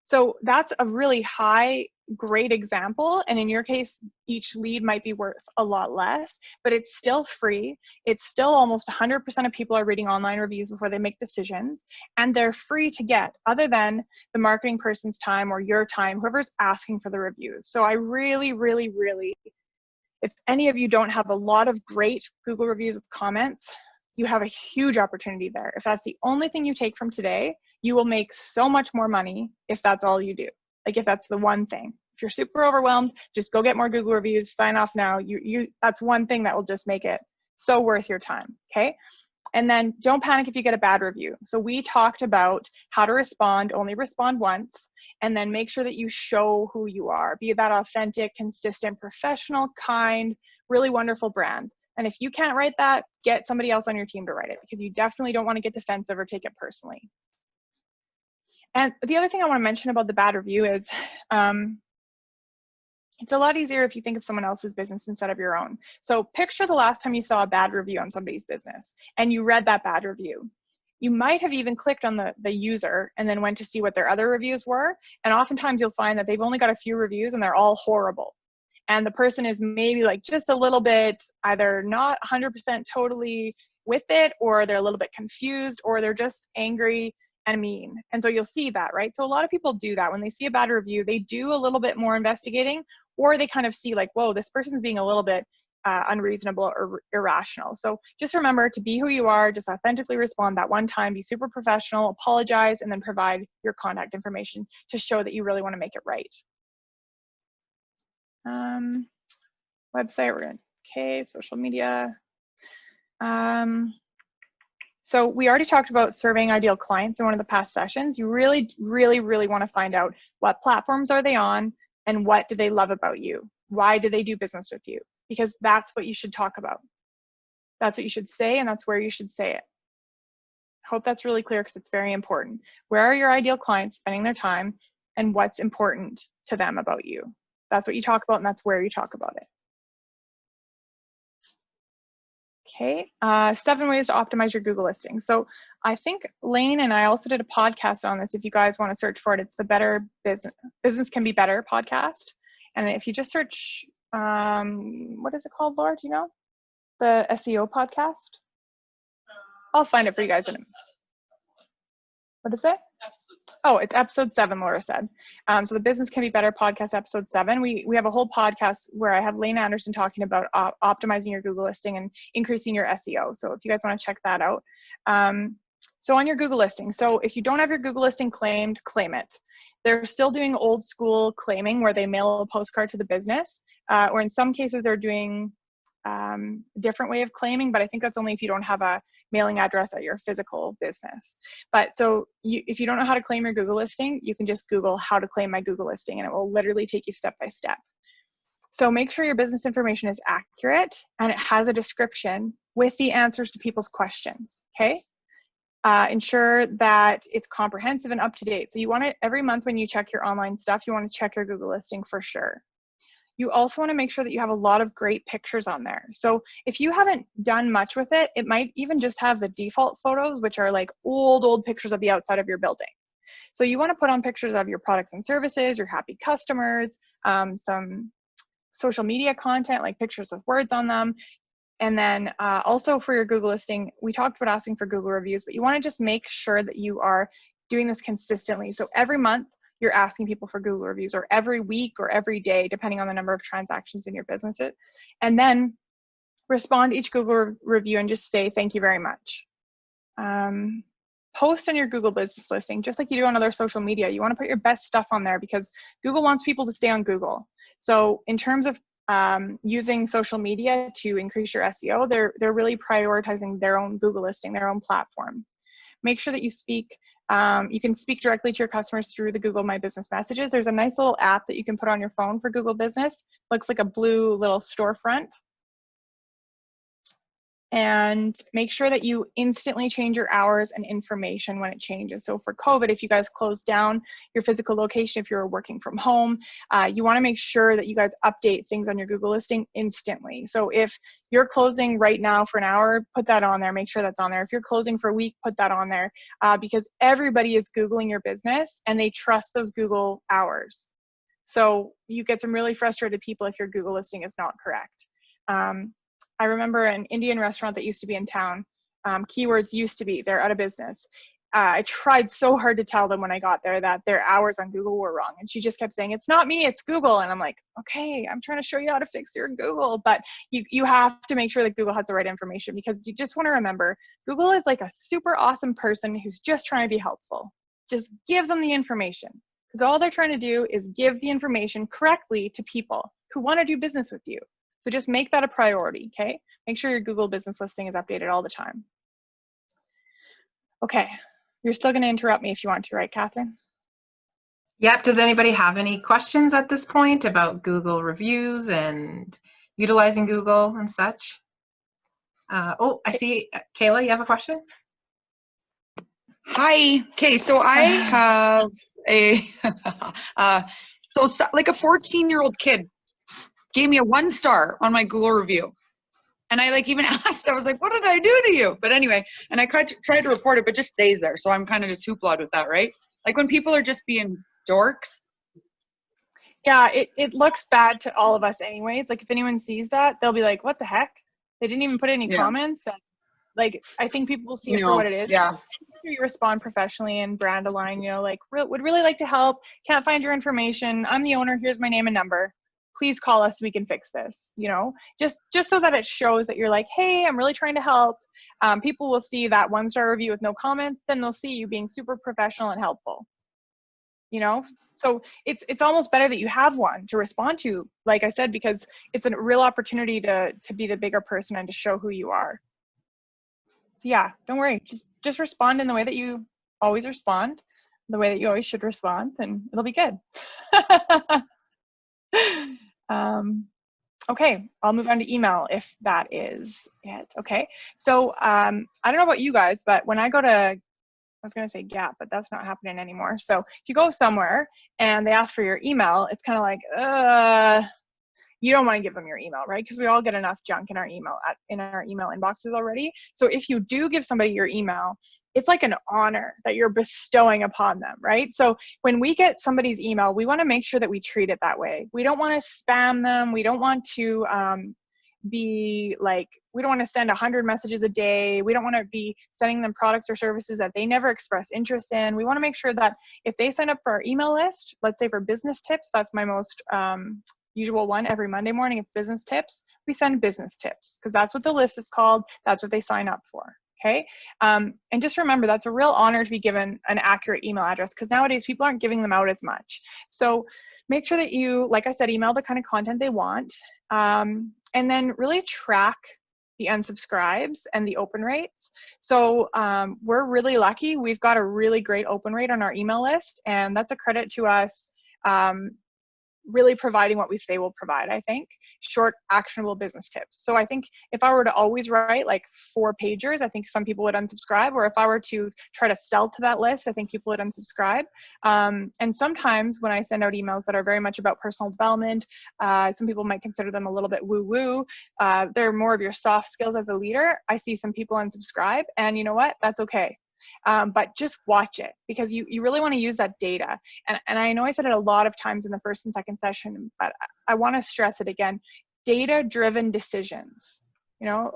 [SPEAKER 1] So that's a really high, great example. And in your case, each lead might be worth a lot less, but it's still free. It's still almost 100% of people are reading online reviews before they make decisions, and they're free to get, other than the marketing person's time or your time, whoever's asking for the reviews. So I really, really, really, if any of you don't have a lot of great Google reviews with comments, you have a huge opportunity there. If that's the only thing you take from today, you will make so much more money if that's all you do. Like, if that's the one thing. If you're super overwhelmed, just go get more Google reviews, sign off now. That's one thing that will just make it so worth your time, okay? And then don't panic if you get a bad review. So we talked about how to respond, only respond once, and then make sure that you show who you are. Be that authentic, consistent, professional, kind, really wonderful brand. And if you can't write that, get somebody else on your team to write it, because you definitely don't want to get defensive or take it personally. And the other thing I want to mention about the bad review is It's a lot easier if you think of someone else's business instead of your own. So picture the last time you saw a bad review on somebody's business and you read that bad review. You might have even clicked on the user and then went to see what their other reviews were. And oftentimes you'll find that they've only got a few reviews and they're all horrible. And the person is maybe like just a little bit either not 100% totally with it, or they're a little bit confused, or they're just angry and mean. And so you'll see that, right? So a lot of people do that. When they see a bad review, they do a little bit more investigating, or they kind of see like, whoa, this person's being a little bit unreasonable or irrational. So just remember to be who you are, just authentically respond that one time, be super professional, apologize, and then provide your contact information to show that you really want to make it right. Website, we're going to, okay, social media. So we already talked about surveying ideal clients in one of the past sessions. You really, really, really want to find out what platforms are they on and what do they love about you? Why do they do business with you? Because that's what you should talk about. That's what you should say, and that's where you should say it. Hope that's really clear because it's very important. Where are your ideal clients spending their time and what's important to them about you? That's what you talk about, and that's where you talk about it. Okay, 7 ways to optimize your Google listing. So I think Lane and I also did a podcast on this. If you guys want to search for it, it's the Better Business Can Be Better podcast. And if you just search, what is it called, Laura? Do you know? The SEO podcast? I'll find it for you guys in a minute. What is it? Oh, it's episode 7, Laura said. So the Business Can Be Better podcast, episode 7. We have a whole podcast where I have Lane Anderson talking about optimizing your Google listing and increasing your SEO. So if you guys want to check that out. So on your Google listing, so if you don't have your Google listing claimed, claim it. They're still doing old school claiming where they mail a postcard to the business, or in some cases they're doing a different way of claiming, but I think that's only if you don't have a mailing address at your physical business. But so if you don't know how to claim your Google listing, you can just Google how to claim my Google listing and it will literally take you step by step. So make sure your business information is accurate and it has a description with the answers to people's questions, okay? Ensure that it's comprehensive and up to date. So you want to, every month when you check your online stuff, you want to check your Google listing for sure. You also want to make sure that you have a lot of great pictures on there. So if you haven't done much with it, it might even just have the default photos, which are like old pictures of the outside of your building. So you want to put on pictures of your products and services, your happy customers, some social media content, like pictures with words on them. And then also for your Google listing, we talked about asking for Google reviews, but you want to just make sure that you are doing this consistently. So every month, you're asking people for Google reviews, or every week or every day, depending on the number of transactions in your businesses. And then respond to each Google review and just say, thank you very much. Post on your Google business listing, just like you do on other social media. You want to put your best stuff on there because Google wants people to stay on Google. So in terms of using social media to increase your SEO, they're really prioritizing their own Google listing, their own platform. Make sure that you speak. You can speak directly to your customers through the Google My Business messages. There's a nice little app that you can put on your phone for Google Business. Looks like a blue little storefront. And make sure that you instantly change your hours and information when it changes. So for COVID, if you guys close down your physical location, if you're working from home, you want to make sure that you guys update things on your Google listing instantly. So if you're closing right now for an hour, put that on there. Make sure that's on there. If you're closing for a week, put that on there because everybody is Googling your business and they trust those Google hours. So you get some really frustrated people if your Google listing is not correct. I remember an Indian restaurant that used to be in town. Keywords used to be, they're out of business. I tried so hard to tell them when I got there that their hours on Google were wrong. And she just kept saying, it's not me, it's Google. And I'm like, okay, I'm trying to show you how to fix your Google. But you have to make sure that Google has the right information because you just want to remember, Google is like a super awesome person who's just trying to be helpful. Just give them the information because all they're trying to do is give the information correctly to people who want to do business with you. So just make that a priority, okay? Make sure your Google business listing is updated all the time. Okay, you're still gonna interrupt me if you want to, right, Catherine?
[SPEAKER 2] Yep, does anybody have any questions at this point about Google reviews and utilizing Google and such? Oh, I see, Kayla, you have a question?
[SPEAKER 4] Hi, okay, so I have a, like a 14-year-old kid. gave me a 1 star on my Google review. And I like even asked, I was like, what did I do to you? But anyway, and I tried to report it, but just stays there. So I'm kind of just hooplawed with that, right? Like when people are just being dorks.
[SPEAKER 1] Yeah, it looks bad to all of us anyways. Like if anyone sees that, they'll be like, what the heck? They didn't even put any comments. And like, I think people will see it for what it is.
[SPEAKER 4] Yeah.
[SPEAKER 1] You respond professionally and brand align, like would really like to help. Can't find your information. I'm the owner. Here's my name and number. Please call us. We can fix this, just so that it shows that you're like, hey, I'm really trying to help. People will see that 1-star review with no comments. Then they'll see you being super professional and helpful, so it's almost better that you have one to respond to, like I said, because it's a real opportunity to be the bigger person and to show who you are. So yeah, don't worry. Just respond in the way that you always respond, the way that you always should respond, and it'll be good. Okay, I'll move on to email if that is it. Okay, so I don't know about you guys, but when I go to, I was going to say Gap, but that's not happening anymore. So if you go somewhere and they ask for your email, it's kind of like, you don't want to give them your email, right? Because we all get enough junk in our email inboxes already. So if you do give somebody your email, it's like an honor that you're bestowing upon them, right? So when we get somebody's email, we want to make sure that we treat it that way. We don't want to spam them. We don't want to be like, we don't want to send 100 messages a day. We don't want to be sending them products or services that they never express interest in. We want to make sure that if they sign up for our email list, let's say for business tips, that's my most usual one every Monday morning, it's business tips. We send business tips because that's what the list is called. That's what they sign up for. Okay. And just remember, that's a real honor to be given an accurate email address because nowadays people aren't giving them out as much. So make sure that you, like I said, email the kind of content they want. And then really track the unsubscribes and the open rates. So we're really lucky. We've got a really great open rate on our email list, and that's a credit to us really providing what we say we'll provide, I think. Short, actionable business tips. So I think if I were to always write like 4 pagers, I think some people would unsubscribe. Or if I were to try to sell to that list, I think people would unsubscribe. And sometimes when I send out emails that are very much about personal development, some people might consider them a little bit woo-woo. They're more of your soft skills as a leader. I see some people unsubscribe, and you know what? That's okay. But just watch it because you really want to use that data. And I know I said it a lot of times in the first and second session, but I want to stress it again. Data-driven decisions,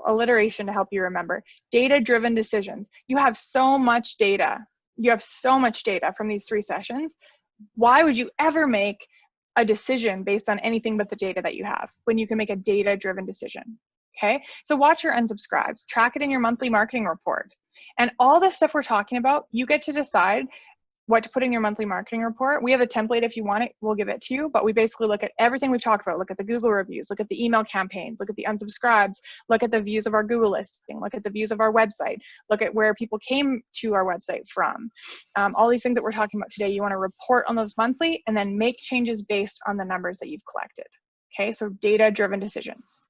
[SPEAKER 1] alliteration to help you remember. Data-driven decisions. You have so much data. You have so much data from these 3 sessions. Why would you ever make a decision based on anything but the data that you have when you can make a data-driven decision? Okay, so watch your unsubscribes. Track it in your monthly marketing report. And all this stuff we're talking about, you get to decide what to put in your monthly marketing report. We have a template if you want it, we'll give it to you, but we basically look at everything we've talked about. Look at the Google reviews, look at the email campaigns, look at the unsubscribes, look at the views of our Google listing, look at the views of our website, look at where people came to our website from. All these things that we're talking about today, you want to report on those monthly and then make changes based on the numbers that you've collected. Okay, so data-driven decisions.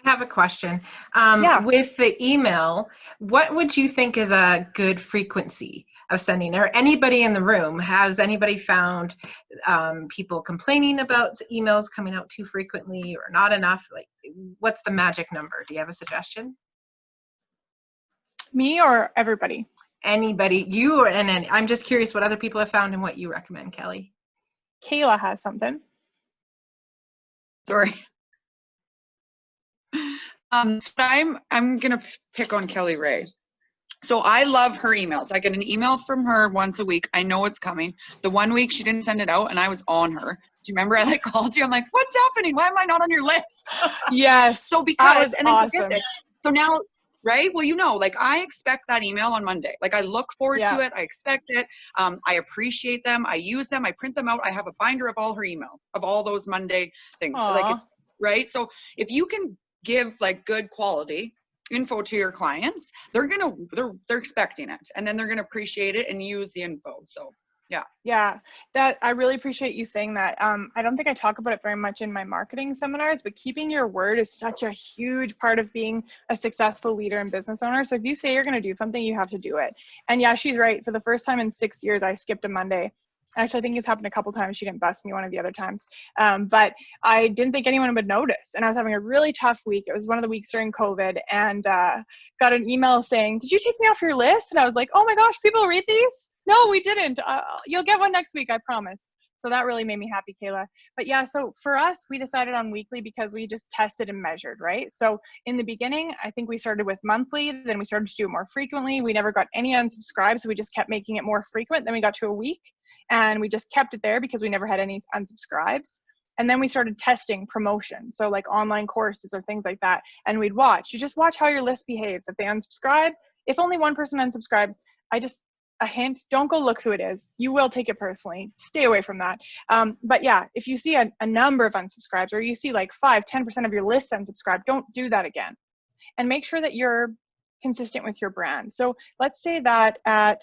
[SPEAKER 2] I have a question.
[SPEAKER 1] Yeah.
[SPEAKER 2] With the email, what would you think is a good frequency of sending? Or anybody in the room, has anybody found people complaining about emails coming out too frequently or not enough? Like, what's the magic number? Do you have a suggestion?
[SPEAKER 1] Me or everybody?
[SPEAKER 2] Anybody, you or and I'm just curious what other people have found and what you recommend, Kelly.
[SPEAKER 1] Kayla has something.
[SPEAKER 4] Sorry. I'm gonna pick on Kelly Ray. So I love her emails. I get an email from her once a week. I know it's coming. The one week she didn't send it out and I was on her. Do you remember I called you? I'm like, what's happening? Why am I not on your list?
[SPEAKER 1] Yes.
[SPEAKER 4] So because, and then
[SPEAKER 1] awesome.
[SPEAKER 4] So now, right? Well, I expect that email on Monday. I look forward to it. I expect it. I appreciate them. I use them. I print them out. I have a binder of all her emails, of all those Monday things. It's, right? So if you can give good quality info to your clients, they're expecting it, and then they're gonna appreciate it and use the info. So yeah,
[SPEAKER 1] that I really appreciate you saying that. I don't think I talk about it very much in my marketing seminars, but keeping your word is such a huge part of being a successful leader and business owner. So if you say you're going to do something, you have to do it. And yeah, she's right. For the first time in 6 years, I skipped a Monday. Actually, I think it's happened a couple times. She didn't bust me one of the other times. But I didn't think anyone would notice. And I was having a really tough week. It was one of the weeks during COVID, and got an email saying, "Did you take me off your list?" And I was like, "Oh my gosh, people read these?" No, we didn't. You'll get one next week, I promise. So that really made me happy, Kayla. But yeah, so for us, we decided on weekly because we just tested and measured, right? So in the beginning, I think we started with monthly, then we started to do it more frequently. We never got any unsubscribes, so we just kept making it more frequent. Then we got to a week, and we just kept it there because we never had any unsubscribes. And then we started testing promotion, so like online courses or things like that. And we'd watch. You just watch how your list behaves. If they unsubscribe, if only one person unsubscribes, a hint, don't go look who it is. You will take it personally. Stay away from that. But yeah, if you see a number of unsubscribes, or you see like 5-10% of your list unsubscribed, don't do that again. And make sure that you're consistent with your brand. So let's say that at,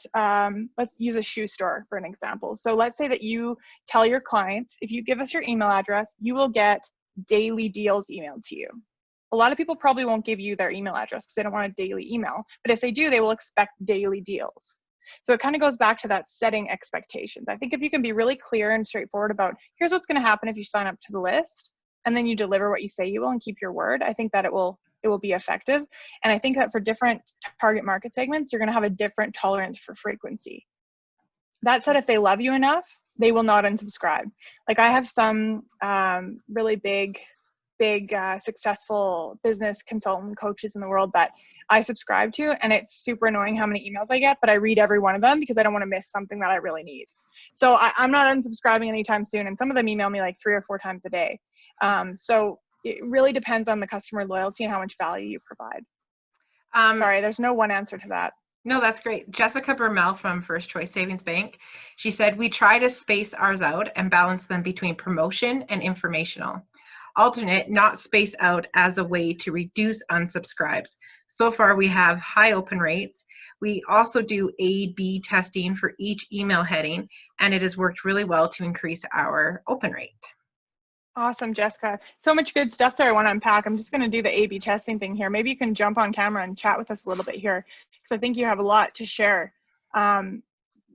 [SPEAKER 1] let's use a shoe store for an example. So let's say that you tell your clients, if you give us your email address, you will get daily deals emailed to you. A lot of people probably won't give you their email address because they don't want a daily email. But if they do, they will expect daily deals. So it kind of goes back to that setting expectations. I think if you can be really clear and straightforward about, here's what's going to happen if you sign up to the list, and then you deliver what you say you will and keep your word, I think that it will be effective. And I think that for different target market segments, you're going to have a different tolerance for frequency. That said, if they love you enough, they will not unsubscribe. Like I have some really big, successful business consultant coaches in the world that I subscribe to, and it's super annoying how many emails I get, but I read every one of them because I don't want to miss something that I really need. So I'm not unsubscribing anytime soon, and some of them email me like 3 or 4 times a day. So it really depends on the customer loyalty and how much value you provide. Sorry, there's no one answer to that.
[SPEAKER 2] No, that's great. Jessica Bermel from First Choice Savings Bank, she said, we try to space ours out and balance them between promotion and informational. Alternate, not space out as a way to reduce unsubscribes. So far, we have high open rates. We also do A/B testing for each email heading, and it has worked really well to increase our open rate.
[SPEAKER 1] Awesome, Jessica. So much good stuff there I want to unpack. I'm just going to do the A/B testing thing here. Maybe you can jump on camera and chat with us a little bit here, because I think you have a lot to share.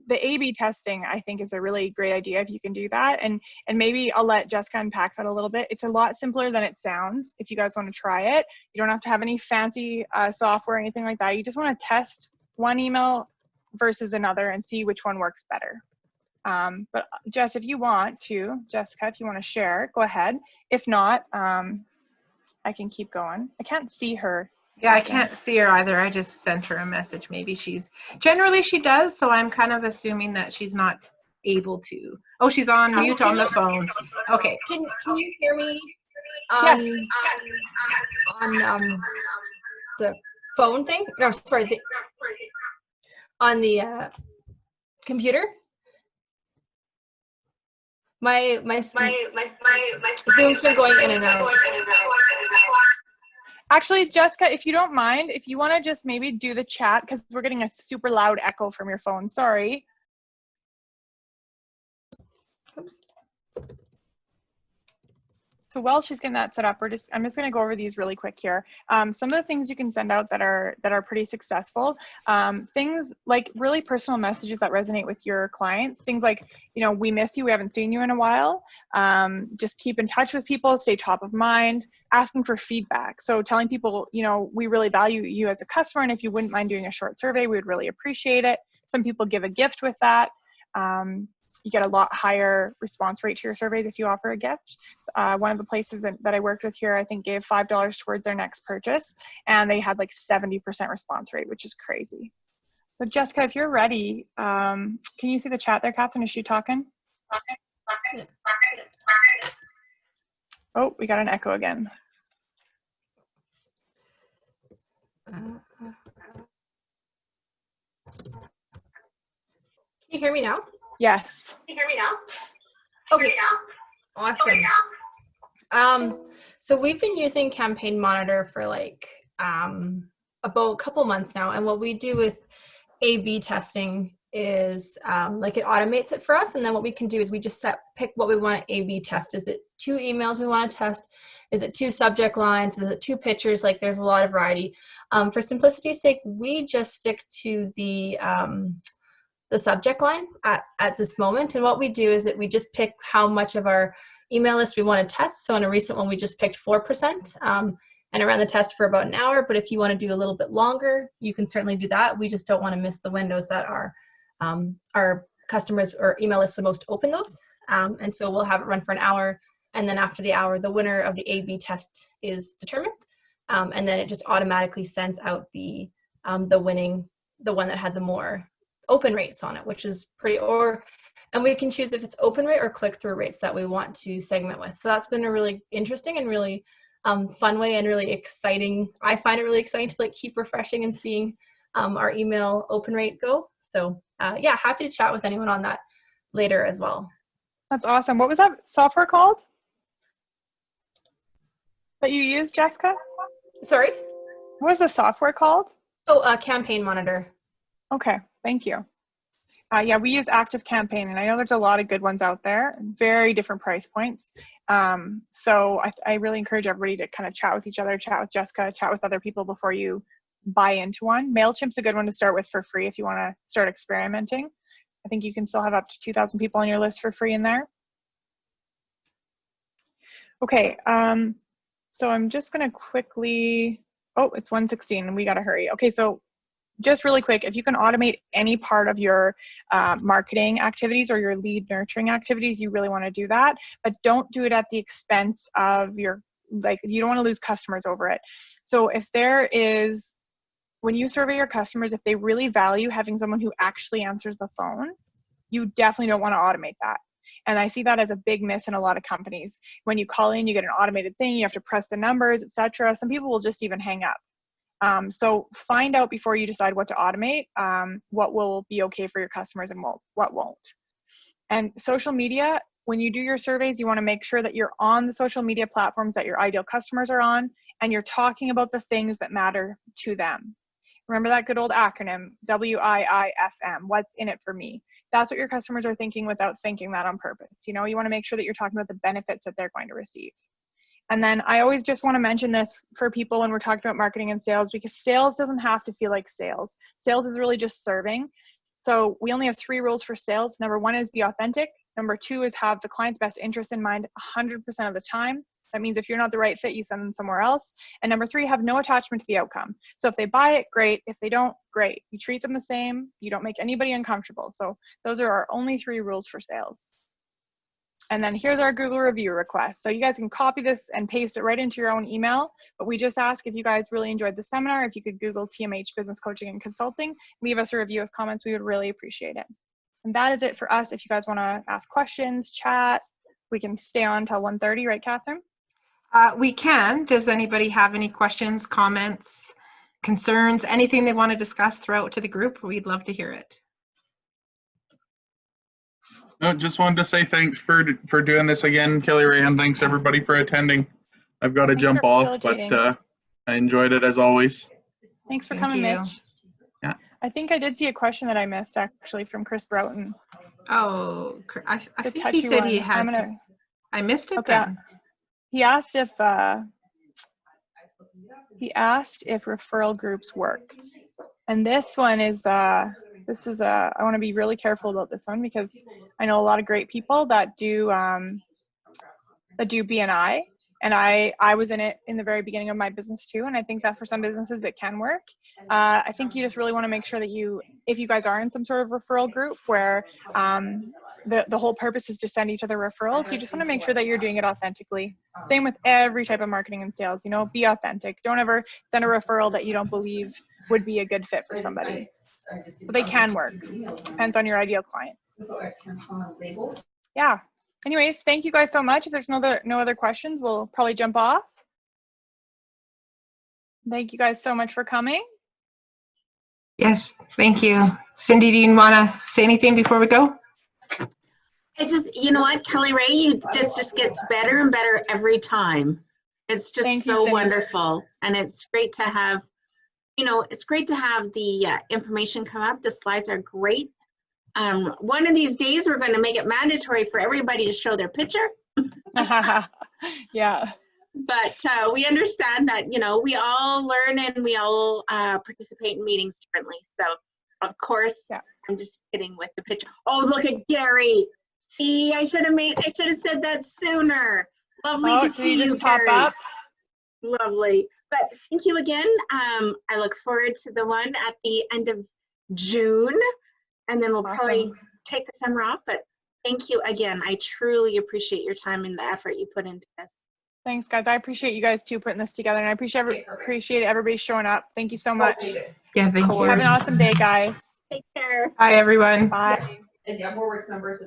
[SPEAKER 1] The A/B testing, I think, is a really great idea if you can do that. And maybe I'll let Jessica unpack that a little bit. It's a lot simpler than it sounds if you guys want to try it. You don't have to have any fancy software or anything like that. You just want to test one email versus another and see which one works better. But Jess, if you want to, Jessica, if you want to share, go ahead. If not, I can keep going. I can't see her.
[SPEAKER 2] Yeah, I can't see her either. I just sent her a message. Maybe generally she does, so I'm kind of assuming that she's not able to. Oh, she's on mute on the phone. Okay.
[SPEAKER 5] Can you hear me
[SPEAKER 1] Yes.
[SPEAKER 5] on the phone thing? No, sorry, on the computer? My Zoom's been going in and out.
[SPEAKER 1] Actually, Jessica, if you don't mind, if you want to just maybe do the chat, because we're getting a super loud echo from your phone. Sorry. Oops. So while she's getting that set up, I'm just going to go over these really quick here. Some of the things you can send out that are pretty successful, things like really personal messages that resonate with your clients. Things like, we miss you, we haven't seen you in a while. Just keep in touch with people, stay top of mind, asking for feedback. So telling people, we really value you as a customer, and if you wouldn't mind doing a short survey, we would really appreciate it. Some people give a gift with that. You get a lot higher response rate to your surveys if you offer a gift. One of the places that I worked with here, I think, gave $5 towards their next purchase, and they had like 70% response rate, which is crazy. So Jessica, if you're ready, can you see the chat there, Catherine? Is she talking? Oh, we got an echo again.
[SPEAKER 5] Can you hear me now?
[SPEAKER 1] Yes.
[SPEAKER 5] Can you hear me now? Okay. Awesome. So we've been using Campaign Monitor for like about a couple months now, and what we do with A/B testing is like it automates it for us, and then what we can do is we just pick what we want to A/B test. Is it 2 emails we want to test? Is it 2 subject lines? Is it 2 pictures? Like there's a lot of variety. For simplicity's sake, we just stick to the the subject line at this moment. And what we do is that we just pick how much of our email list we want to test. So in a recent one, we just picked 4%. And I ran the test for about an hour, but if you want to do a little bit longer, you can certainly do that. We just don't want to miss the windows that our customers or email lists would most open those. And so we'll have it run for an hour. And then after the hour, the winner of the A/B test is determined. And then it just automatically sends out the one that had the more open rates on it, which is and we can choose if it's open rate or click-through rates that we want to segment with. So that's been a really interesting and really fun way, and really exciting. I find it really exciting to like keep refreshing and seeing our email open rate go. So yeah, happy to chat with anyone on that later as well.
[SPEAKER 1] That's awesome. What was that software called that you used, Jessica?
[SPEAKER 5] Sorry?
[SPEAKER 1] What was the software called?
[SPEAKER 5] Oh, Campaign Monitor.
[SPEAKER 1] Okay, thank you. Yeah, we use Active Campaign, and I know there's a lot of good ones out there, very different price points. So I really encourage everybody to kind of chat with each other, chat with Jessica, chat with other people before you buy into one. MailChimp's a good one to start with for free if you want to start experimenting. I think you can still have up to 2,000 people on your list for free in there. Okay, so I'm just going to quickly, oh, it's 1:16 and we got to hurry. Okay, so just really quick, if you can automate any part of your marketing activities or your lead nurturing activities, you really want to do that, but don't do it at the expense of your, like, you don't want to lose customers over it. So if there is, when you survey your customers, if they really value having someone who actually answers the phone, you definitely don't want to automate that. And I see that as a big miss in a lot of companies. When you call in, you get an automated thing, you have to press the numbers, etc. Some people will just even hang up. So find out before you decide what to automate, what will be okay for your customers and what won't. And social media, when you do your surveys, you want to make sure that you're on the social media platforms that your ideal customers are on, and you're talking about the things that matter to them. Remember that good old acronym, WIIFM, what's in it for me? That's what your customers are thinking without thinking that on purpose. You know, you want to make sure that you're talking about the benefits that they're going to receive. And then I always just want to mention this for people when we're talking about marketing and sales, because sales doesn't have to feel like sales. Sales is really just serving. So we only have 3 rules for sales. Number 1 is be authentic. Number 2 is have the client's best interest in mind 100% of the time. That means if you're not the right fit, you send them somewhere else. And number 3, have no attachment to the outcome. So if they buy it, great. If they don't, great. You treat them the same. You don't make anybody uncomfortable. So those are our only 3 rules for sales. And then here's our Google review request. So you guys can copy this and paste it right into your own email. But we just ask if you guys really enjoyed the seminar, if you could Google TMH Business Coaching and Consulting, leave us a review with comments. We would really appreciate it. And that is it for us. If you guys want to ask questions, chat, we can stay on till 1:30, right, Catherine?
[SPEAKER 2] We can. Does anybody have any questions, comments, concerns, anything they want to discuss throughout to the group? We'd love to hear it.
[SPEAKER 3] No, just wanted to say thanks for doing this again, Kelly Ray, and thanks everybody for attending. I've got to jump off, but I enjoyed it as always.
[SPEAKER 1] Thanks for coming, Mitch.
[SPEAKER 3] Yeah.
[SPEAKER 1] I think I did see a question that I missed actually from Chris Broughton.
[SPEAKER 2] Oh, I think he said he had. I missed it then.
[SPEAKER 1] He asked if referral groups work, and this one is I want to be really careful about this one because I know a lot of great people that do BNI, and I was in it in the very beginning of my business too, and I think that for some businesses it can work. I think you just really want to make sure that if you guys are in some sort of referral group where the whole purpose is to send each other referrals, you just want to make sure that you're doing it authentically. Same with every type of marketing and sales, you know, be authentic. Don't ever send a referral that you don't believe would be a good fit for somebody. So they can work. Depends on your ideal clients. Yeah. Anyways, thank you guys so much. If there's no other questions, we'll probably jump off. Thank you guys so much for coming.
[SPEAKER 2] Yes, thank you. Cindy, do you want to say anything before we go?
[SPEAKER 6] I just, you know what, Kelly Ray, this just gets better and better every time. It's just so wonderful. And it's great to have, you know, it's great to have the information come up. The slides are great. One of these days, we're going to make it mandatory for everybody to show their picture.
[SPEAKER 1] Yeah.
[SPEAKER 6] But we understand that, you know, we all learn and we all participate in meetings differently. So, of course, I'm just kidding with the picture. Oh, look at Gary. See, I should have said that sooner. Lovely to see you,
[SPEAKER 1] pop
[SPEAKER 6] Gary.
[SPEAKER 1] up?
[SPEAKER 6] Lovely. But thank you again. I look forward to the one at the end of June, and then we'll probably take the summer off. But thank you again. I truly appreciate your time and the effort you put into this.
[SPEAKER 1] Thanks, guys. I appreciate you guys too putting this together, and I appreciate everybody showing up. Thank you so much.
[SPEAKER 2] Yeah, thank you.
[SPEAKER 1] Have an awesome day, guys.
[SPEAKER 6] Take care.
[SPEAKER 2] Bye, everyone.
[SPEAKER 1] Bye.
[SPEAKER 2] And yeah, more works numbers.